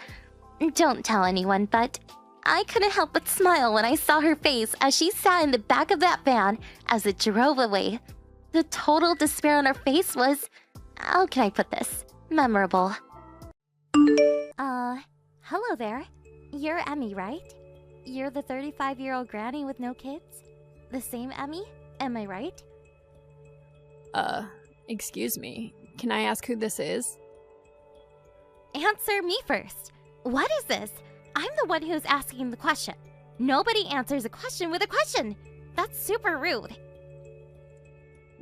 Don't tell anyone, but I couldn't help but smile when I saw her face as she sat in the back of that van as it drove away. The total despair on her face was, how can I put this, memorable. Hello there. You're Emmy, right? You're the 35-year-old granny with no kids? The same Emmy? Am I right? Excuse me. Can I ask who this is? Answer me first. What is this? I'm the one who's asking the question. Nobody answers a question with a question. That's super rude.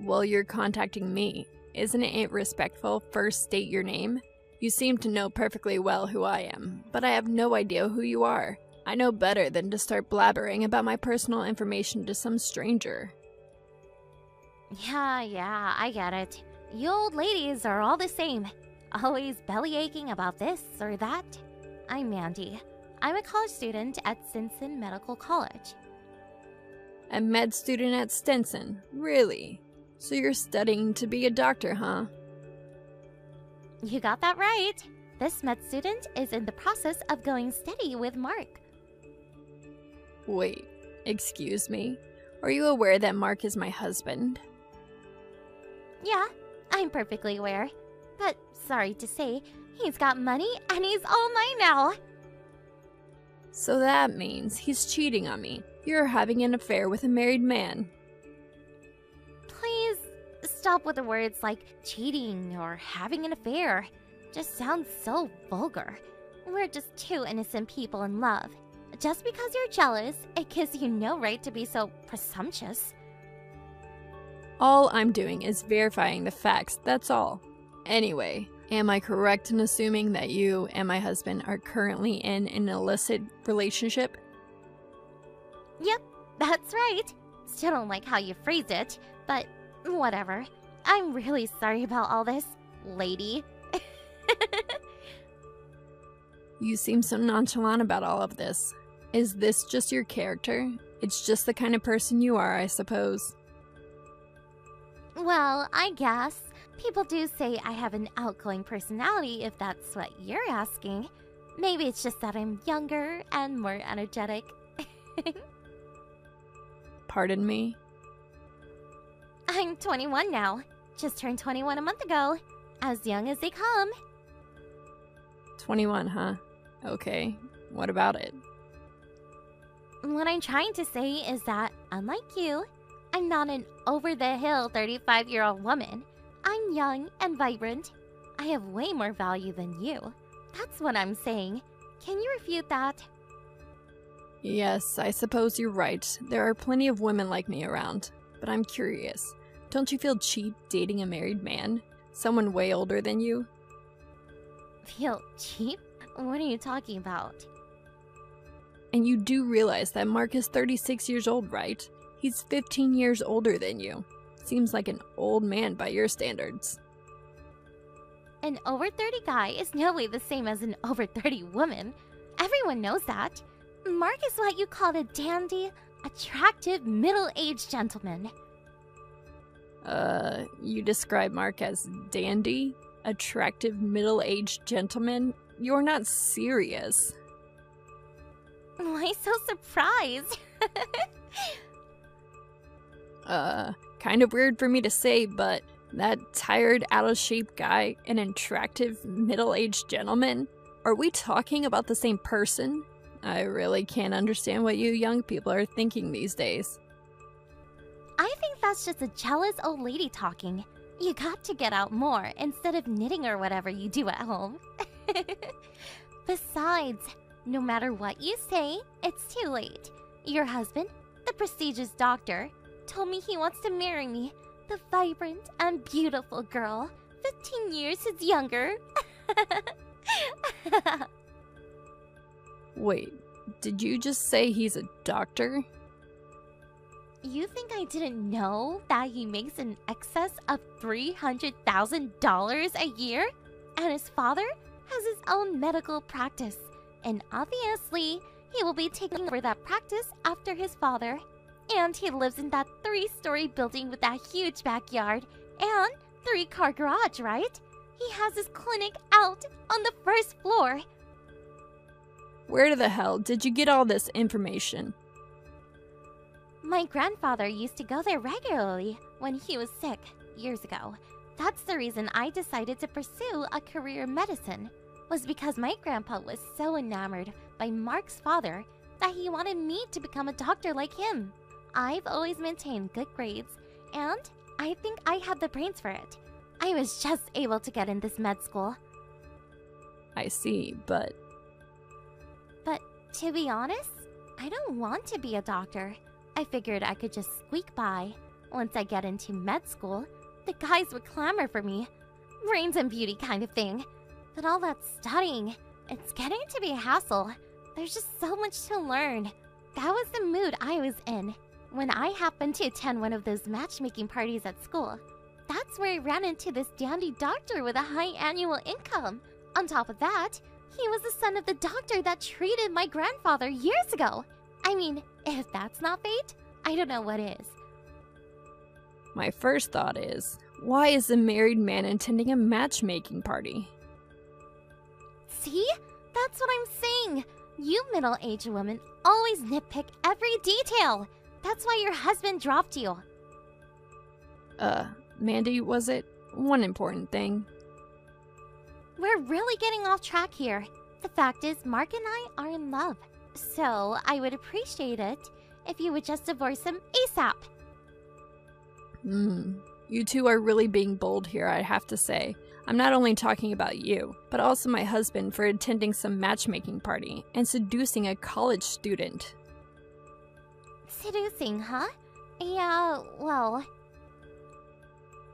Well, you're contacting me. Isn't it respectful? First state your name. You seem to know perfectly well who I am, but I have no idea who you are. I know better than to start blabbering about my personal information to some stranger. Yeah, I get it. You old ladies are all the same. Always belly aching about this or that. I'm Mandy. I'm a college student at Stinson Medical College. A med student at Stinson? Really? So you're studying to be a doctor, huh? You got that right. This med student is in the process of going steady with Mark. Wait, excuse me? Are you aware that Mark is my husband? Yeah, I'm perfectly aware. But sorry to say, he's got money and he's all mine now. So that means he's cheating on me. You're having an affair with a married man. Please stop with the words like cheating or having an affair. Just sounds so vulgar. We're just two innocent people in love. Just because you're jealous, it gives you no right to be so presumptuous. All I'm doing is verifying the facts, that's all. Anyway, Am I correct in assuming that you and my husband are currently in an illicit relationship? Yep, that's right. Still don't like how you phrased it, but whatever. I'm really sorry about all this, lady. You seem so nonchalant about all of this. Is this just your character? It's just the kind of person you are, I suppose. Well, I guess. People do say I have an outgoing personality, if that's what you're asking. Maybe it's just that I'm younger and more energetic. Pardon me? I'm 21 now. Just turned 21 a month ago. As young as they come. 21, huh? Okay. What about it? What I'm trying to say is that, unlike you, I'm not an over-the-hill 35-year-old woman. I'm young and vibrant. I have way more value than you. That's what I'm saying. Can you refute that? Yes, I suppose you're right. There are plenty of women like me around. But I'm curious. Don't you feel cheap dating a married man? Someone way older than you? Feel cheap? What are you talking about? And you do realize that Mark is 36 years old, right? He's 15 years older than you. Seems like an old man by your standards. An over 30 guy is no way the same as an over 30 woman. Everyone knows that. Mark is what you call a dandy, attractive, middle-aged gentleman. You describe Mark as dandy? Attractive, middle-aged gentleman? You're not serious. Why so surprised? Kind of weird for me to say, but that tired, out-of-shape guy, an attractive, middle-aged gentleman? Are we talking about the same person? I really can't understand what you young people are thinking these days. I think that's just a jealous old lady talking. You got to get out more instead of knitting or whatever you do at home. Besides, no matter what you say, it's too late. Your husband, the prestigious doctor, told me he wants to marry me, the vibrant and beautiful girl, 15 years his younger. Wait, did you just say he's a doctor? You think I didn't know that he makes in excess of $300,000 a year? And his father has his own medical practice. And obviously, he will be taking over that practice after his father. And he lives in that 3-story building with that huge backyard and 3-car garage, right? He has his clinic out on the 1st floor. Where the hell did you get all this information? My grandfather used to go there regularly when he was sick years ago. That's the reason I decided to pursue a career in medicine, was because my grandpa was so enamored by Mark's father that he wanted me to become a doctor like him. I've always maintained good grades, and I think I had the brains for it. I was just able to get in this med school. I see, but to be honest, I don't want to be a doctor. I figured I could just squeak by. Once I get into med school, the guys would clamor for me. Brains and beauty kind of thing. But all that studying, it's getting to be a hassle. There's just so much to learn. That was the mood I was in when I happened to attend one of those matchmaking parties at school. That's where I ran into this dandy doctor with a high annual income. On top of that, he was the son of the doctor that treated my grandfather years ago. I mean, if that's not fate, I don't know what is. my first thought is, why is a married man attending a matchmaking party? See? That's what I'm saying. You middle-aged women always nitpick every detail. That's why your husband dropped you. Mandy, was it? One important thing. We're really getting off track here. The fact is, Mark and I are in love. So, I would appreciate it if you would just divorce him ASAP. You two are really being bold here, I have to say. I'm not only talking about you, but also my husband for attending some matchmaking party and seducing a college student. Seducing, huh? Yeah, well...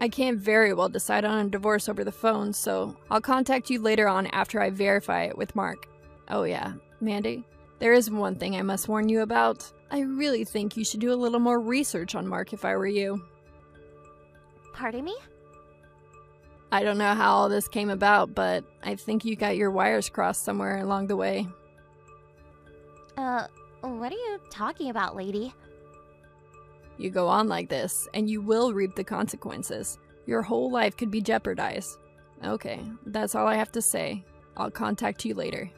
I can't very well decide on a divorce over the phone, so I'll contact you later on after I verify it with Mark. Oh yeah, Mandy, there is one thing I must warn you about. I really think you should do a little more research on Mark if I were you. Pardon me? I don't know how all this came about, but I think you got your wires crossed somewhere along the way. What are you talking about, lady? You go on like this, and you will reap the consequences. Your whole life could be jeopardized. Okay, that's all I have to say. I'll contact you later.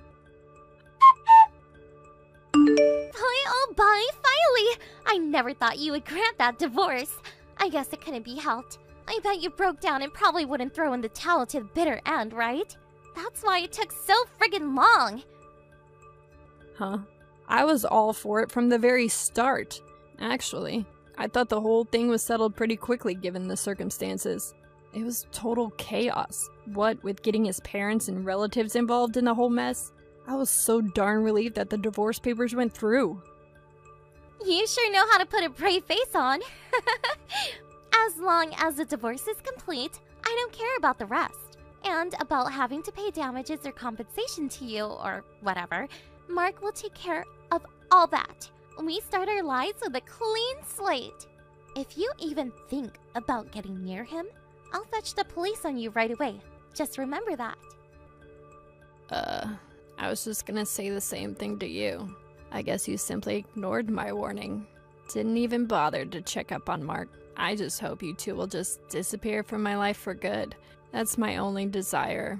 Bye, finally! I never thought you would grant that divorce. I guess it couldn't be helped. I bet you broke down and probably wouldn't throw in the towel to the bitter end, right? That's why it took so friggin' long. Huh? I was all for it from the very start. Actually, I thought the whole thing was settled pretty quickly given the circumstances. It was total chaos. What with getting his parents and relatives involved in the whole mess, I was so darn relieved that the divorce papers went through. You sure know how to put a brave face on. As long as the divorce is complete, I don't care about the rest. And about having to pay damages or compensation to you or whatever, Mark will take care of all that. We start our lives with a clean slate. If you even think about getting near him, I'll fetch the police on you right away. Just remember that. I was just gonna say the same thing to you. I guess you simply ignored my warning. Didn't even bother to check up on Mark. I just hope you two will just disappear from my life for good. That's my only desire.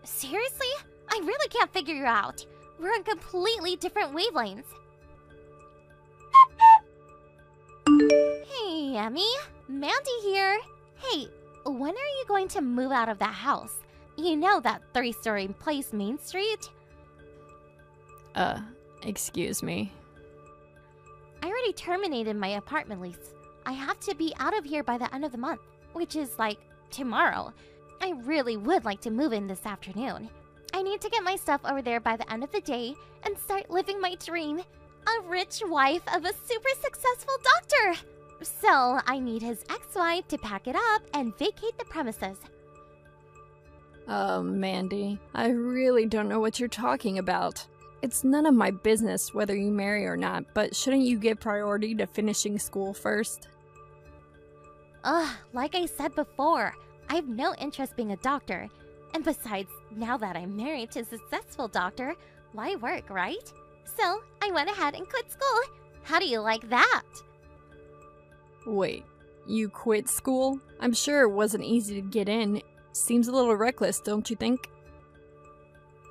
Seriously? I really can't figure you out. We're on completely different wavelengths. Hey, Emmy. Mandy here. Hey, when are you going to move out of that house? You know that 3-story place, Main Street? Excuse me. I already terminated my apartment lease. I have to be out of here by the end of the month, which is like tomorrow. I really would like to move in this afternoon. I need to get my stuff over there by the end of the day and start living my dream. A rich wife of a super successful doctor. So I need his ex-wife to pack it up and vacate the premises. Mandy, I really don't know what you're talking about. It's none of my business whether you marry or not, but shouldn't you give priority to finishing school first? Like I said before, I have no interest being a doctor. And besides, now that I'm married to a successful doctor, why work, right? So I went ahead and quit school. How do you like that? Wait, you quit school? I'm sure it wasn't easy to get in. Seems a little reckless, don't you think?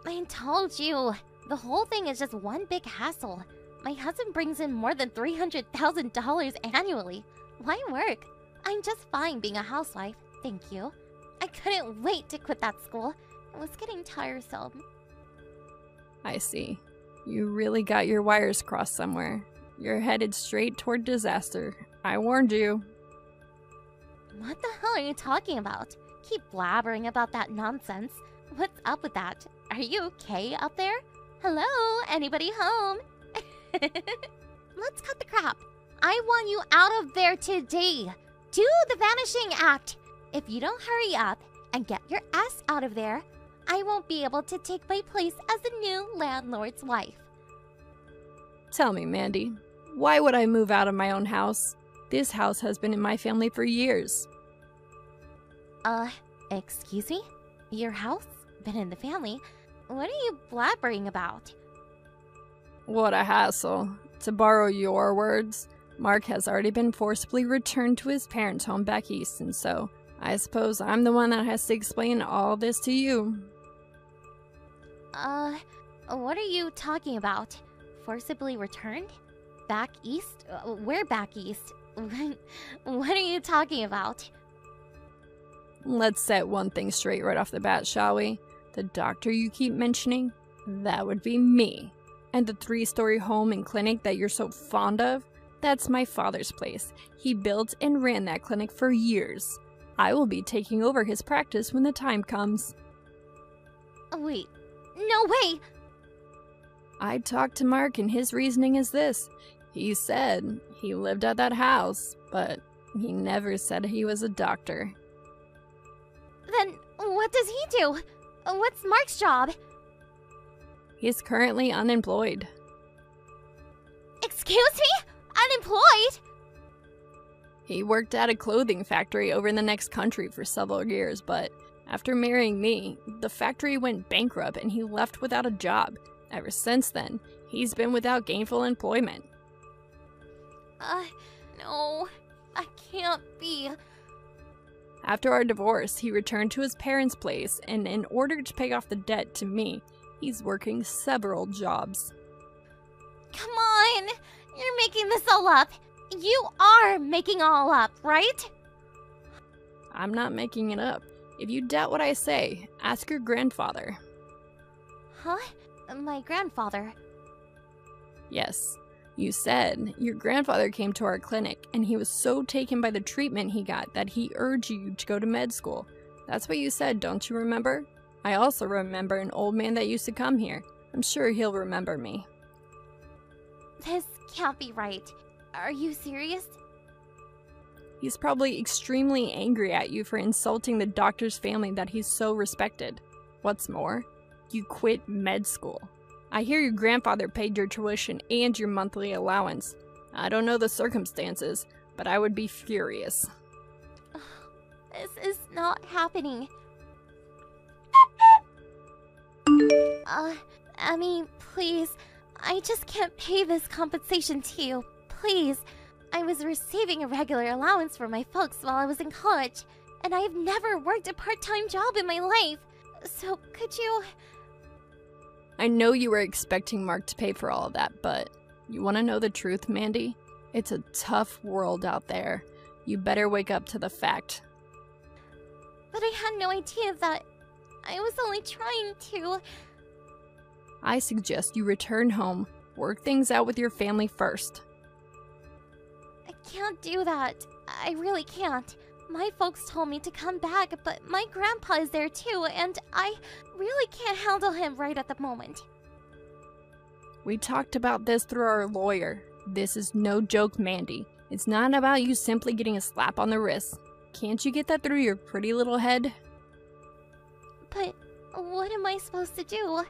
I told you. The whole thing is just one big hassle. My husband brings in more than $300,000 annually. Why work? I'm just fine being a housewife, thank you. I couldn't wait to quit that school. It was getting tiresome. I see. You really got your wires crossed somewhere. You're headed straight toward disaster. I warned you. What the hell are you talking about? Keep blabbering about that nonsense. What's up with that? Are you okay up there? Hello? Anybody home? Let's cut the crap. I want you out of there today. Do the vanishing act. If you don't hurry up and get your ass out of there, I won't be able to take my place as the new landlord's wife. Tell me, Mandy, why would I move out of my own house? This house has been in my family for years. Excuse me? Your house? Been in the family? What are you blabbering about? What a hassle. To borrow your words, Mark has already been forcibly returned to his parents' home back east, and so I suppose I'm the one that has to explain all this to you. What are you talking about? Forcibly returned? Back east? Where back east? What are you talking about? Let's set one thing straight right off the bat, shall we? The doctor you keep mentioning? That would be me. And the 3-story home and clinic that you're so fond of? That's my father's place. He built and ran that clinic for years. I will be taking over his practice when the time comes. Wait, no way! I talked to Mark and his reasoning is this. He said he lived at that house, but He never said he was a doctor. Then what does he do? What's Mark's job? He's currently unemployed. Excuse me? Unemployed? He worked at a clothing factory over in the next country for several years, but after marrying me, the factory went bankrupt and he left without a job. Ever since then, he's been without gainful employment. No, I can't be. After our divorce, he returned to his parents' place, and in order to pay off the debt to me, he's working several jobs. Come on! You're making this all up. You are making all up, right? I'm not making it up. If you doubt what I say, ask your grandfather. Huh? My grandfather? Yes. You said your grandfather came to our clinic and he was so taken by the treatment he got that he urged you to go to med school. That's what you said, don't you remember? I also remember an old man that used to come here. I'm sure he'll remember me. This can't be right. Are you serious? He's probably extremely angry at you for insulting the doctor's family that he's so respected. What's more, you quit med school. I hear your grandfather paid your tuition and your monthly allowance. I don't know the circumstances, but I would be furious. This is not happening. Emmy, please. I just can't pay this compensation to you. Please. I was receiving a regular allowance from my folks while I was in college, and I have never worked a part-time job in my life. So could you... I know you were expecting Mark to pay for all of that, but you want to know the truth, Mandy? It's a tough world out there. You better wake up to the fact. But I had no idea that... I was only trying to... I suggest you return home, work things out with your family first. I can't do that. I really can't. My folks told me to come back, but my grandpa is there too, and I really can't handle him right at the moment. We talked about this through our lawyer. This is no joke, Mandy. It's not about you simply getting a slap on the wrist. Can't you get that through your pretty little head? But what am I supposed to do?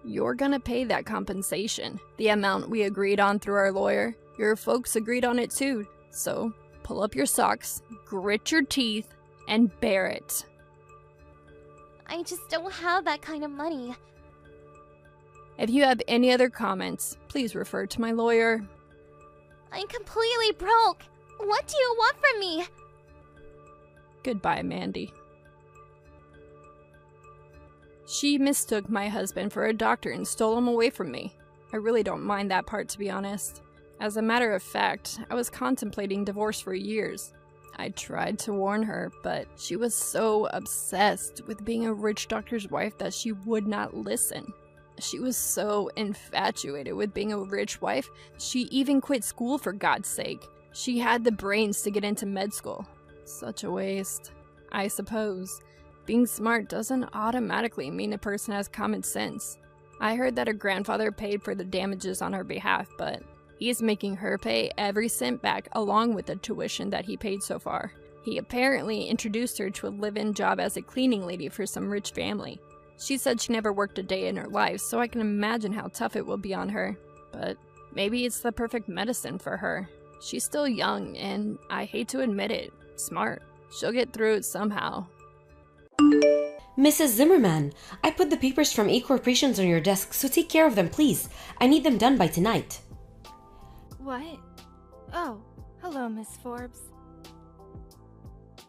You're gonna pay that compensation. The amount we agreed on through our lawyer. Your folks agreed on it too, so pull up your socks, grit your teeth, and bear it. I just don't have that kind of money. If you have any other comments, please refer to my lawyer. I'm completely broke. What do you want from me? Goodbye, Mandy. She mistook my husband for a doctor and stole him away from me. I really don't mind that part, to be honest. As a matter of fact, I was contemplating divorce for years. I tried to warn her, but she was so obsessed with being a rich doctor's wife that she would not listen. She was so infatuated with being a rich wife, she even quit school for God's sake. She had the brains to get into med school. Such a waste. I suppose being smart doesn't automatically mean a person has common sense. I heard that her grandfather paid for the damages on her behalf, but he's making her pay every cent back along with the tuition that he paid so far. He apparently introduced her to a live-in job as a cleaning lady for some rich family. She said she never worked a day in her life, so I can imagine how tough it will be on her. But maybe it's the perfect medicine for her. She's still young, and I hate to admit it, smart. She'll get through it somehow. Mrs. Zimmerman, I put the papers from 8 corporations on your desk, so take care of them, please. I need them done by tonight. What? Oh, hello, Miss Forbes.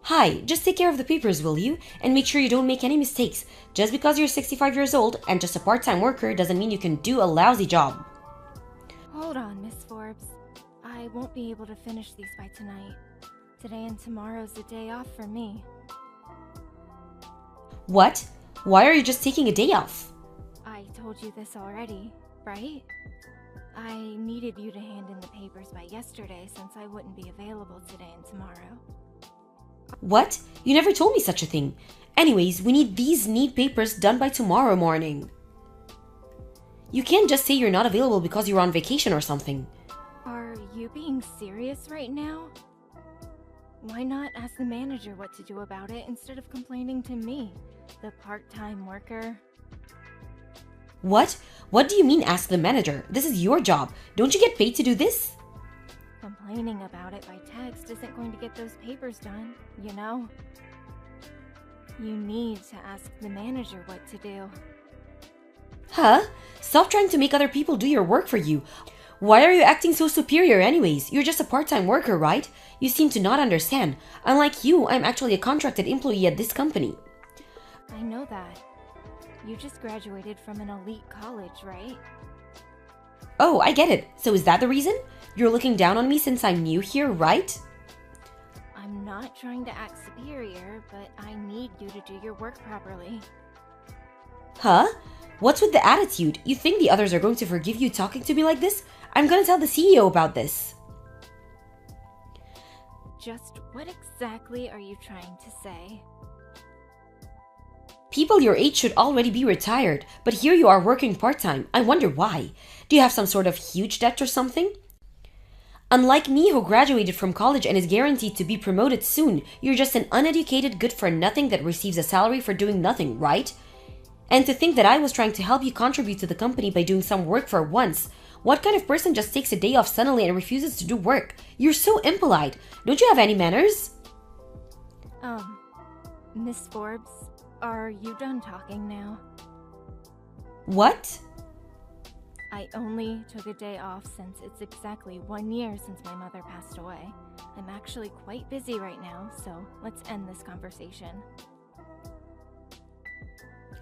Hi, just take care of the papers, will you? And make sure you don't make any mistakes. Just because you're 65 years old and just a part-time worker doesn't mean you can do a lousy job. Hold on, Miss Forbes. I won't be able to finish these by tonight. Today and tomorrow's a day off for me. What? Why are you just taking a day off? I told you this already, right? I needed you to hand in the papers by yesterday since I wouldn't be available today and tomorrow. What? You never told me such a thing. Anyways, we need these neat papers done by tomorrow morning. You can't just say you're not available because you're on vacation or something. Are you being serious right now? Why not ask the manager what to do about it instead of complaining to me, the part-time worker? What? What do you mean ask the manager? This is your job. Don't you get paid to do this? Complaining about it by text isn't going to get those papers done, you know? You need to ask the manager what to do. Huh? Stop trying to make other people do your work for you. Why are you acting so superior anyways? You're just a part-time worker, right? You seem to not understand. Unlike you, I'm actually a contracted employee at this company. I know that. You just graduated from an elite college, right? Oh, I get it. So is that the reason? You're looking down on me since I'm new here, right? I'm not trying to act superior, but I need you to do your work properly. Huh? What's with the attitude? You think the others are going to forgive you talking to me like this? I'm gonna tell the CEO about this. Just what exactly are you trying to say? People your age should already be retired, but here you are working part-time. I wonder why. Do you have some sort of huge debt or something? Unlike me, who graduated from college and is guaranteed to be promoted soon, you're just an uneducated good-for-nothing that receives a salary for doing nothing, right? And to think that I was trying to help you contribute to the company by doing some work for once. What kind of person just takes a day off suddenly and refuses to do work? You're so impolite. Don't you have any manners? Miss Forbes, are you done talking now? What? I only took a day off since it's exactly 1 year since my mother passed away. I'm actually quite busy right now, so let's end this conversation.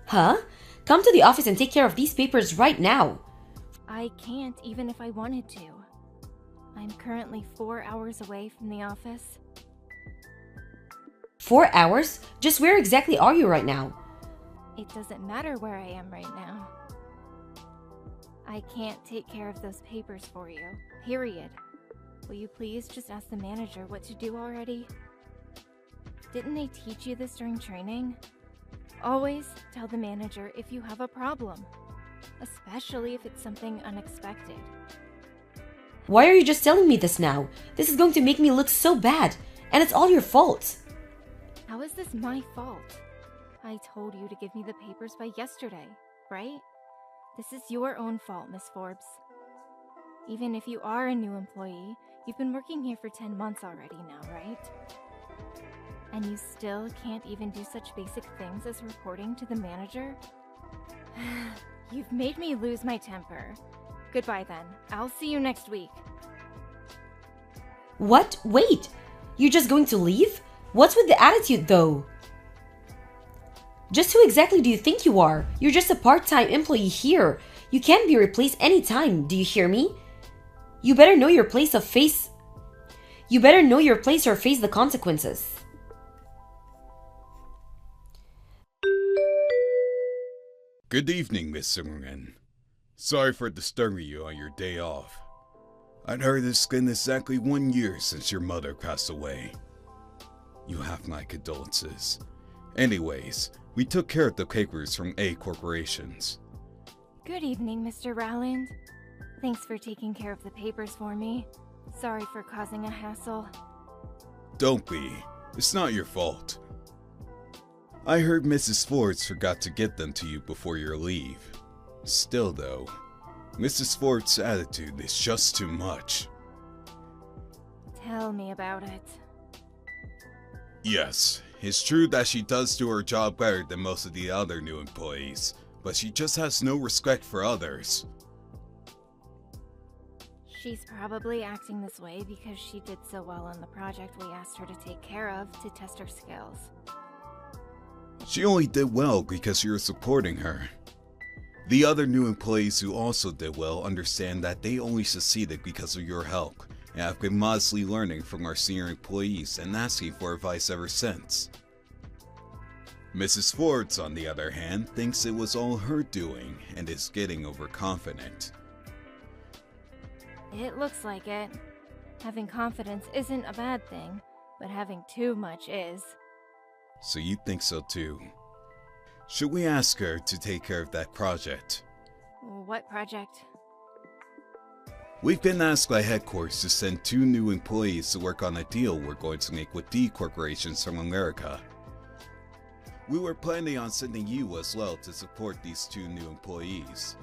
Huh? Come to the office and take care of these papers right now. I can't even if I wanted to. I'm currently 4 hours away from the office. 4 hours? Just where exactly are you right now? It doesn't matter where I am right now. I can't take care of those papers for you, period. Will you please just ask the manager what to do already? Didn't they teach you this during training? Always tell the manager if you have a problem, especially if it's something unexpected. Why are you just telling me this now? This is going to make me look so bad, and it's all your fault. How is this my fault? I told you to give me the papers by yesterday, right? This is your own fault, Miss Forbes. Even if you are a new employee, you've been working here for 10 months already now, right? And you still can't even do such basic things as reporting to the manager? You've made me lose my temper. Goodbye then. I'll see you next week. What? Wait! You're just going to leave? What's with the attitude though? Just who exactly do you think you are? You're just a part-time employee here. You can't be replaced anytime, do you hear me? You better know your place or face the consequences. Good evening, Miss Zimmerman. Sorry for disturbing you on your day off. I'd heard it's been exactly 1 year since your mother passed away. You have my condolences. Anyways, we took care of the papers from A Corporations. Good evening, Mr. Rowland. Thanks for taking care of the papers for me. Sorry for causing a hassle. Don't be. It's not your fault. I heard Mrs. Forbes forgot to get them to you before your leave. Still though, Mrs. Forbes' attitude is just too much. Tell me about it. Yes, it's true that she does do her job better than most of the other new employees, but she just has no respect for others. She's probably acting this way because she did so well on the project we asked her to take care of to test her skills. She only did well because you're supporting her. The other new employees who also did well understand that they only succeeded because of your help, and have been modestly learning from our senior employees and asking for advice ever since. Mrs. Forbes, on the other hand, thinks it was all her doing and is getting overconfident. It looks like it. Having confidence isn't a bad thing, but having too much is. So you think so too. Should we ask her to take care of that project? What project? We've been asked by headquarters to send 2 new employees to work on a deal we're going to make with D corporations from America. We were planning on sending you as well to support these 2 new employees.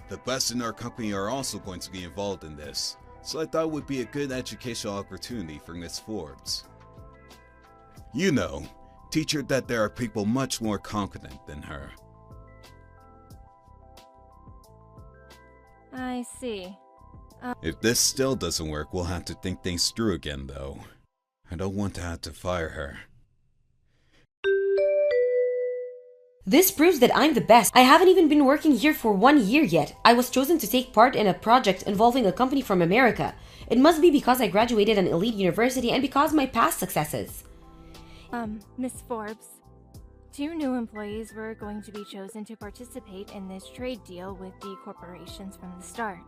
The best in our company are also going to be involved in this, so I thought it would be a good educational opportunity for Miss Forbes. You know, teach her that there are people much more competent than her. I see. If this still doesn't work, we'll have to think things through again, though. I don't want to have to fire her. This proves that I'm the best. I haven't even been working here for 1 year yet. I was chosen to take part in a project involving a company from America. It must be because I graduated an elite university and because of my past successes. Miss Forbes, 2 new employees were going to be chosen to participate in this trade deal with D corporations from the start,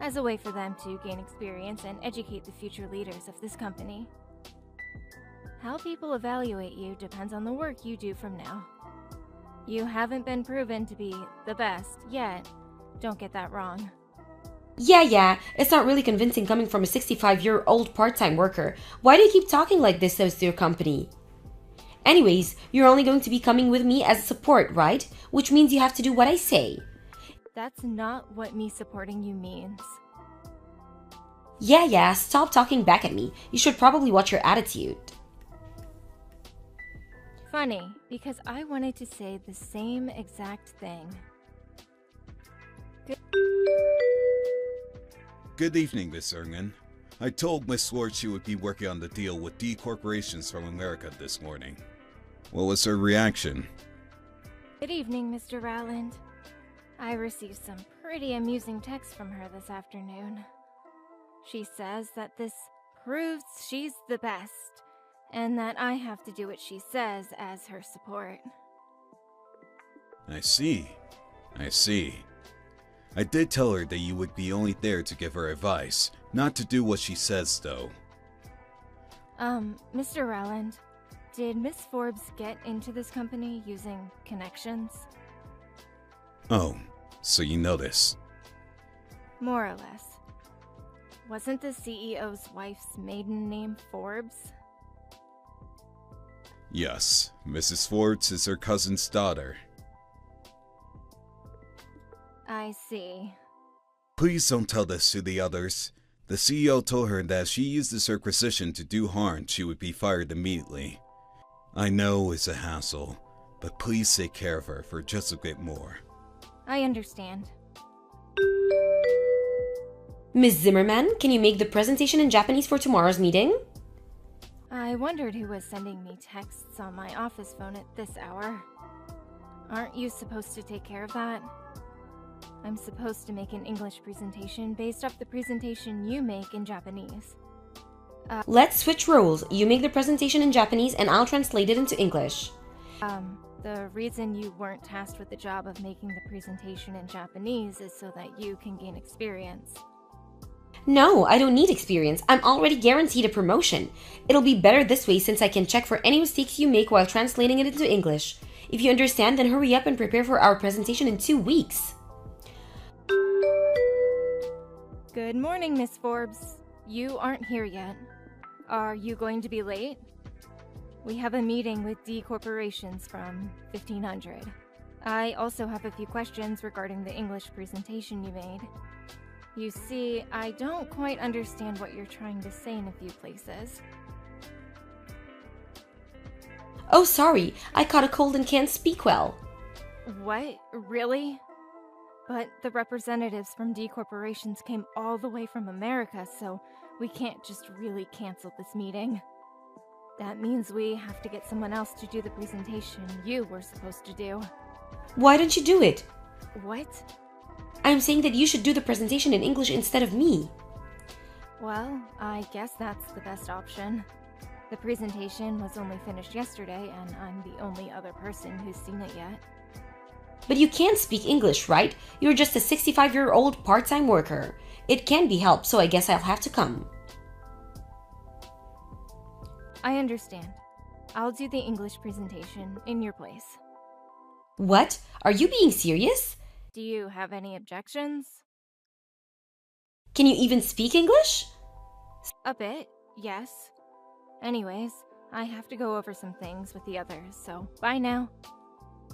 as a way for them to gain experience and educate the future leaders of this company. How people evaluate you depends on the work you do from now. You haven't been proven to be the best yet. Don't get that wrong. Yeah, it's not really convincing coming from a 65-year-old part-time worker. Why do you keep talking like this to your company? Anyways, you're only going to be coming with me as support, right? Which means you have to do what I say. That's not what me supporting you means. Yeah, stop talking back at me. You should probably watch your attitude. Funny, because I wanted to say the same exact thing. Good evening, Miss Erngin. I told Miss Ward she would be working on the deal with D corporations from America this morning. What was her reaction? Good evening, Mr. Rowland. I received some pretty amusing texts from her this afternoon. She says that this proves she's the best, and that I have to do what she says as her support. I see. I did tell her that you would be only there to give her advice, not to do what she says, though. Mr. Rowland, did Miss Forbes get into this company using connections? Oh, so you know this. More or less. Wasn't the CEO's wife's maiden name Forbes? Yes, Mrs. Forbes is her cousin's daughter. I see. Please don't tell this to the others. The CEO told her that if she uses her position to do harm, she would be fired immediately. I know it's a hassle, but please take care of her for just a bit more. I understand. Ms. Zimmerman, can you make the presentation in Japanese for tomorrow's meeting? I wondered who was sending me texts on my office phone at this hour. Aren't you supposed to take care of that? I'm supposed to make an English presentation based off the presentation you make in Japanese. Let's switch roles. You make the presentation in Japanese and I'll translate it into English. The reason you weren't tasked with the job of making the presentation in Japanese is so that you can gain experience. No, I don't need experience. I'm already guaranteed a promotion. It'll be better this way since I can check for any mistakes you make while translating it into English. If you understand, then hurry up and prepare for our presentation in 2 weeks. Good morning, Miss Forbes. You aren't here yet. Are you going to be late? We have a meeting with D corporations from 1500. I also have a few questions regarding the English presentation you made. You see, I don't quite understand what you're trying to say in a few places. Oh, sorry. I caught a cold and can't speak well. What? Really? But the representatives from D corporations came all the way from America, so we can't just really cancel this meeting. That means we have to get someone else to do the presentation you were supposed to do. Why don't you do it? What? I'm saying that you should do the presentation in English instead of me. Well, I guess that's the best option. The presentation was only finished yesterday, and I'm the only other person who's seen it yet. But you can't speak English, right? You're just a 65-year-old part-time worker. It can be helped, so I guess I'll have to come. I understand. I'll do the English presentation in your place. What? Are you being serious? Do you have any objections? Can you even speak English? A bit, yes. Anyways, I have to go over some things with the others, so bye now.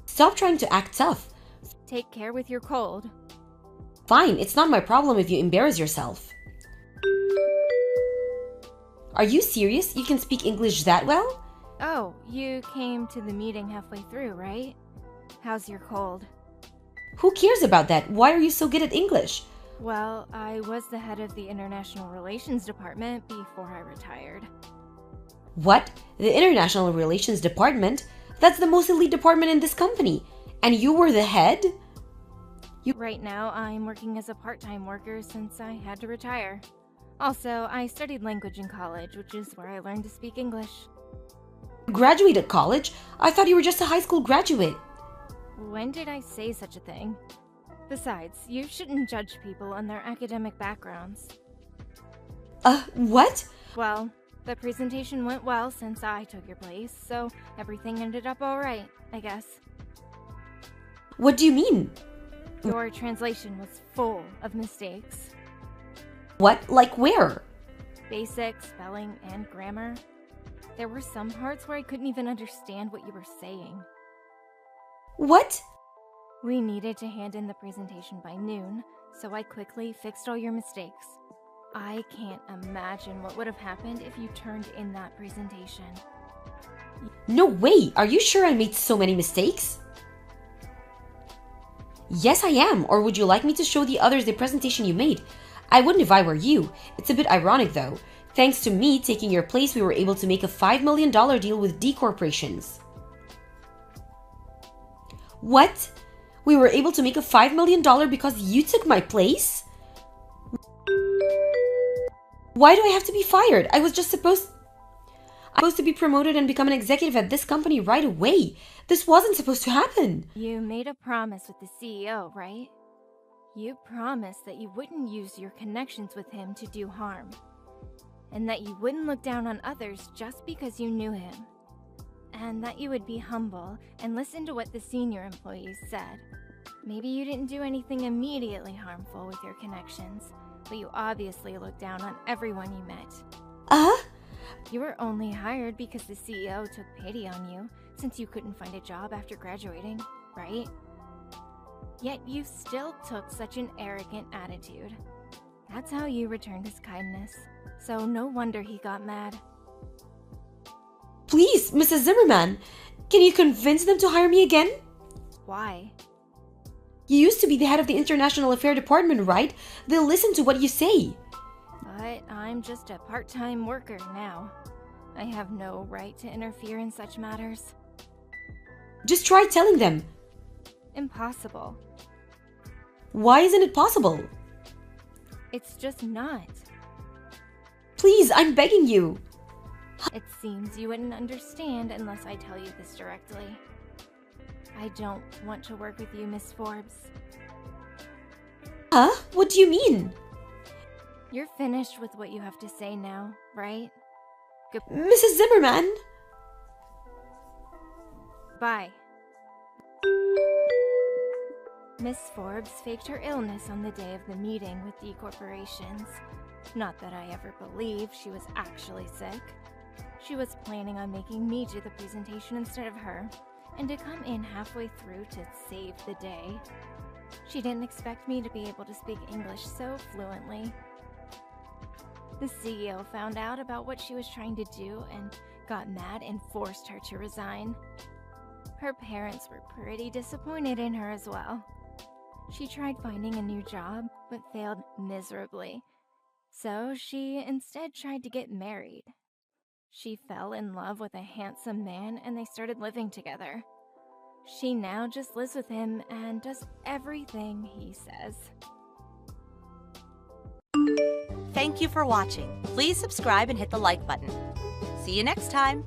Stop trying to act tough. Take care with your cold. Fine, it's not my problem if you embarrass yourself. Are you serious? You can speak English that well? Oh, you came to the meeting halfway through, right? How's your cold? Who cares about that? Why are you so good at English? Well, I was the head of the International Relations Department before I retired. What? The International Relations Department? That's the most elite department in this company. And you were the head? Right now, I'm working as a part-time worker since I had to retire. Also, I studied language in college, which is where I learned to speak English. You graduated college? I thought you were just a high school graduate. When did I say such a thing? Besides, you shouldn't judge people on their academic backgrounds. What? Well, the presentation went well since I took your place, so everything ended up alright, I guess. What do you mean? Your translation was full of mistakes. What? Like where? Basic, spelling, and grammar. There were some parts where I couldn't even understand what you were saying. What? We needed to hand in the presentation by noon, so I quickly fixed all your mistakes. I can't imagine what would have happened if you turned in that presentation. No way! Are you sure I made so many mistakes? Yes, I am. Or would you like me to show the others the presentation you made? I wouldn't if I were you. It's a bit ironic though. Thanks to me taking your place, we were able to make a $5 million deal with D corporations. What? We were able to make a $5 million because you took my place? Why do I have to be fired? I was just supposed to be promoted and become an executive at this company right away. This wasn't supposed to happen. You made a promise with the CEO, right? You promised that you wouldn't use your connections with him to do harm. And that you wouldn't look down on others just because you knew him. And that you would be humble and listen to what the senior employees said. Maybe you didn't do anything immediately harmful with your connections, but you obviously looked down on everyone you met. You were only hired because the CEO took pity on you, since you couldn't find a job after graduating, right? Yet you still took such an arrogant attitude. That's how you returned his kindness, so no wonder he got mad. Please, Mrs. Zimmerman, can you convince them to hire me again? Why? You used to be the head of the International Affairs Department, right? They'll listen to what you say. But I'm just a part-time worker now. I have no right to interfere in such matters. Just try telling them. Impossible. Why isn't it possible? It's just not. Please, I'm begging you. It seems you wouldn't understand unless I tell you this directly. I don't want to work with you, Miss Forbes. Huh? What do you mean? You're finished with what you have to say now, right? Mrs. Zimmerman! Bye. Miss Forbes faked her illness on the day of the meeting with D corporations. Not that I ever believed she was actually sick. She was planning on making me do the presentation instead of her, and to come in halfway through to save the day. She didn't expect me to be able to speak English so fluently. The CEO found out about what she was trying to do and got mad and forced her to resign. Her parents were pretty disappointed in her as well. She tried finding a new job, but failed miserably. So she instead tried to get married. She fell in love with a handsome man and they started living together. She now just lives with him and does everything he says. Thank you for watching. Please subscribe and hit the like button. See you next time.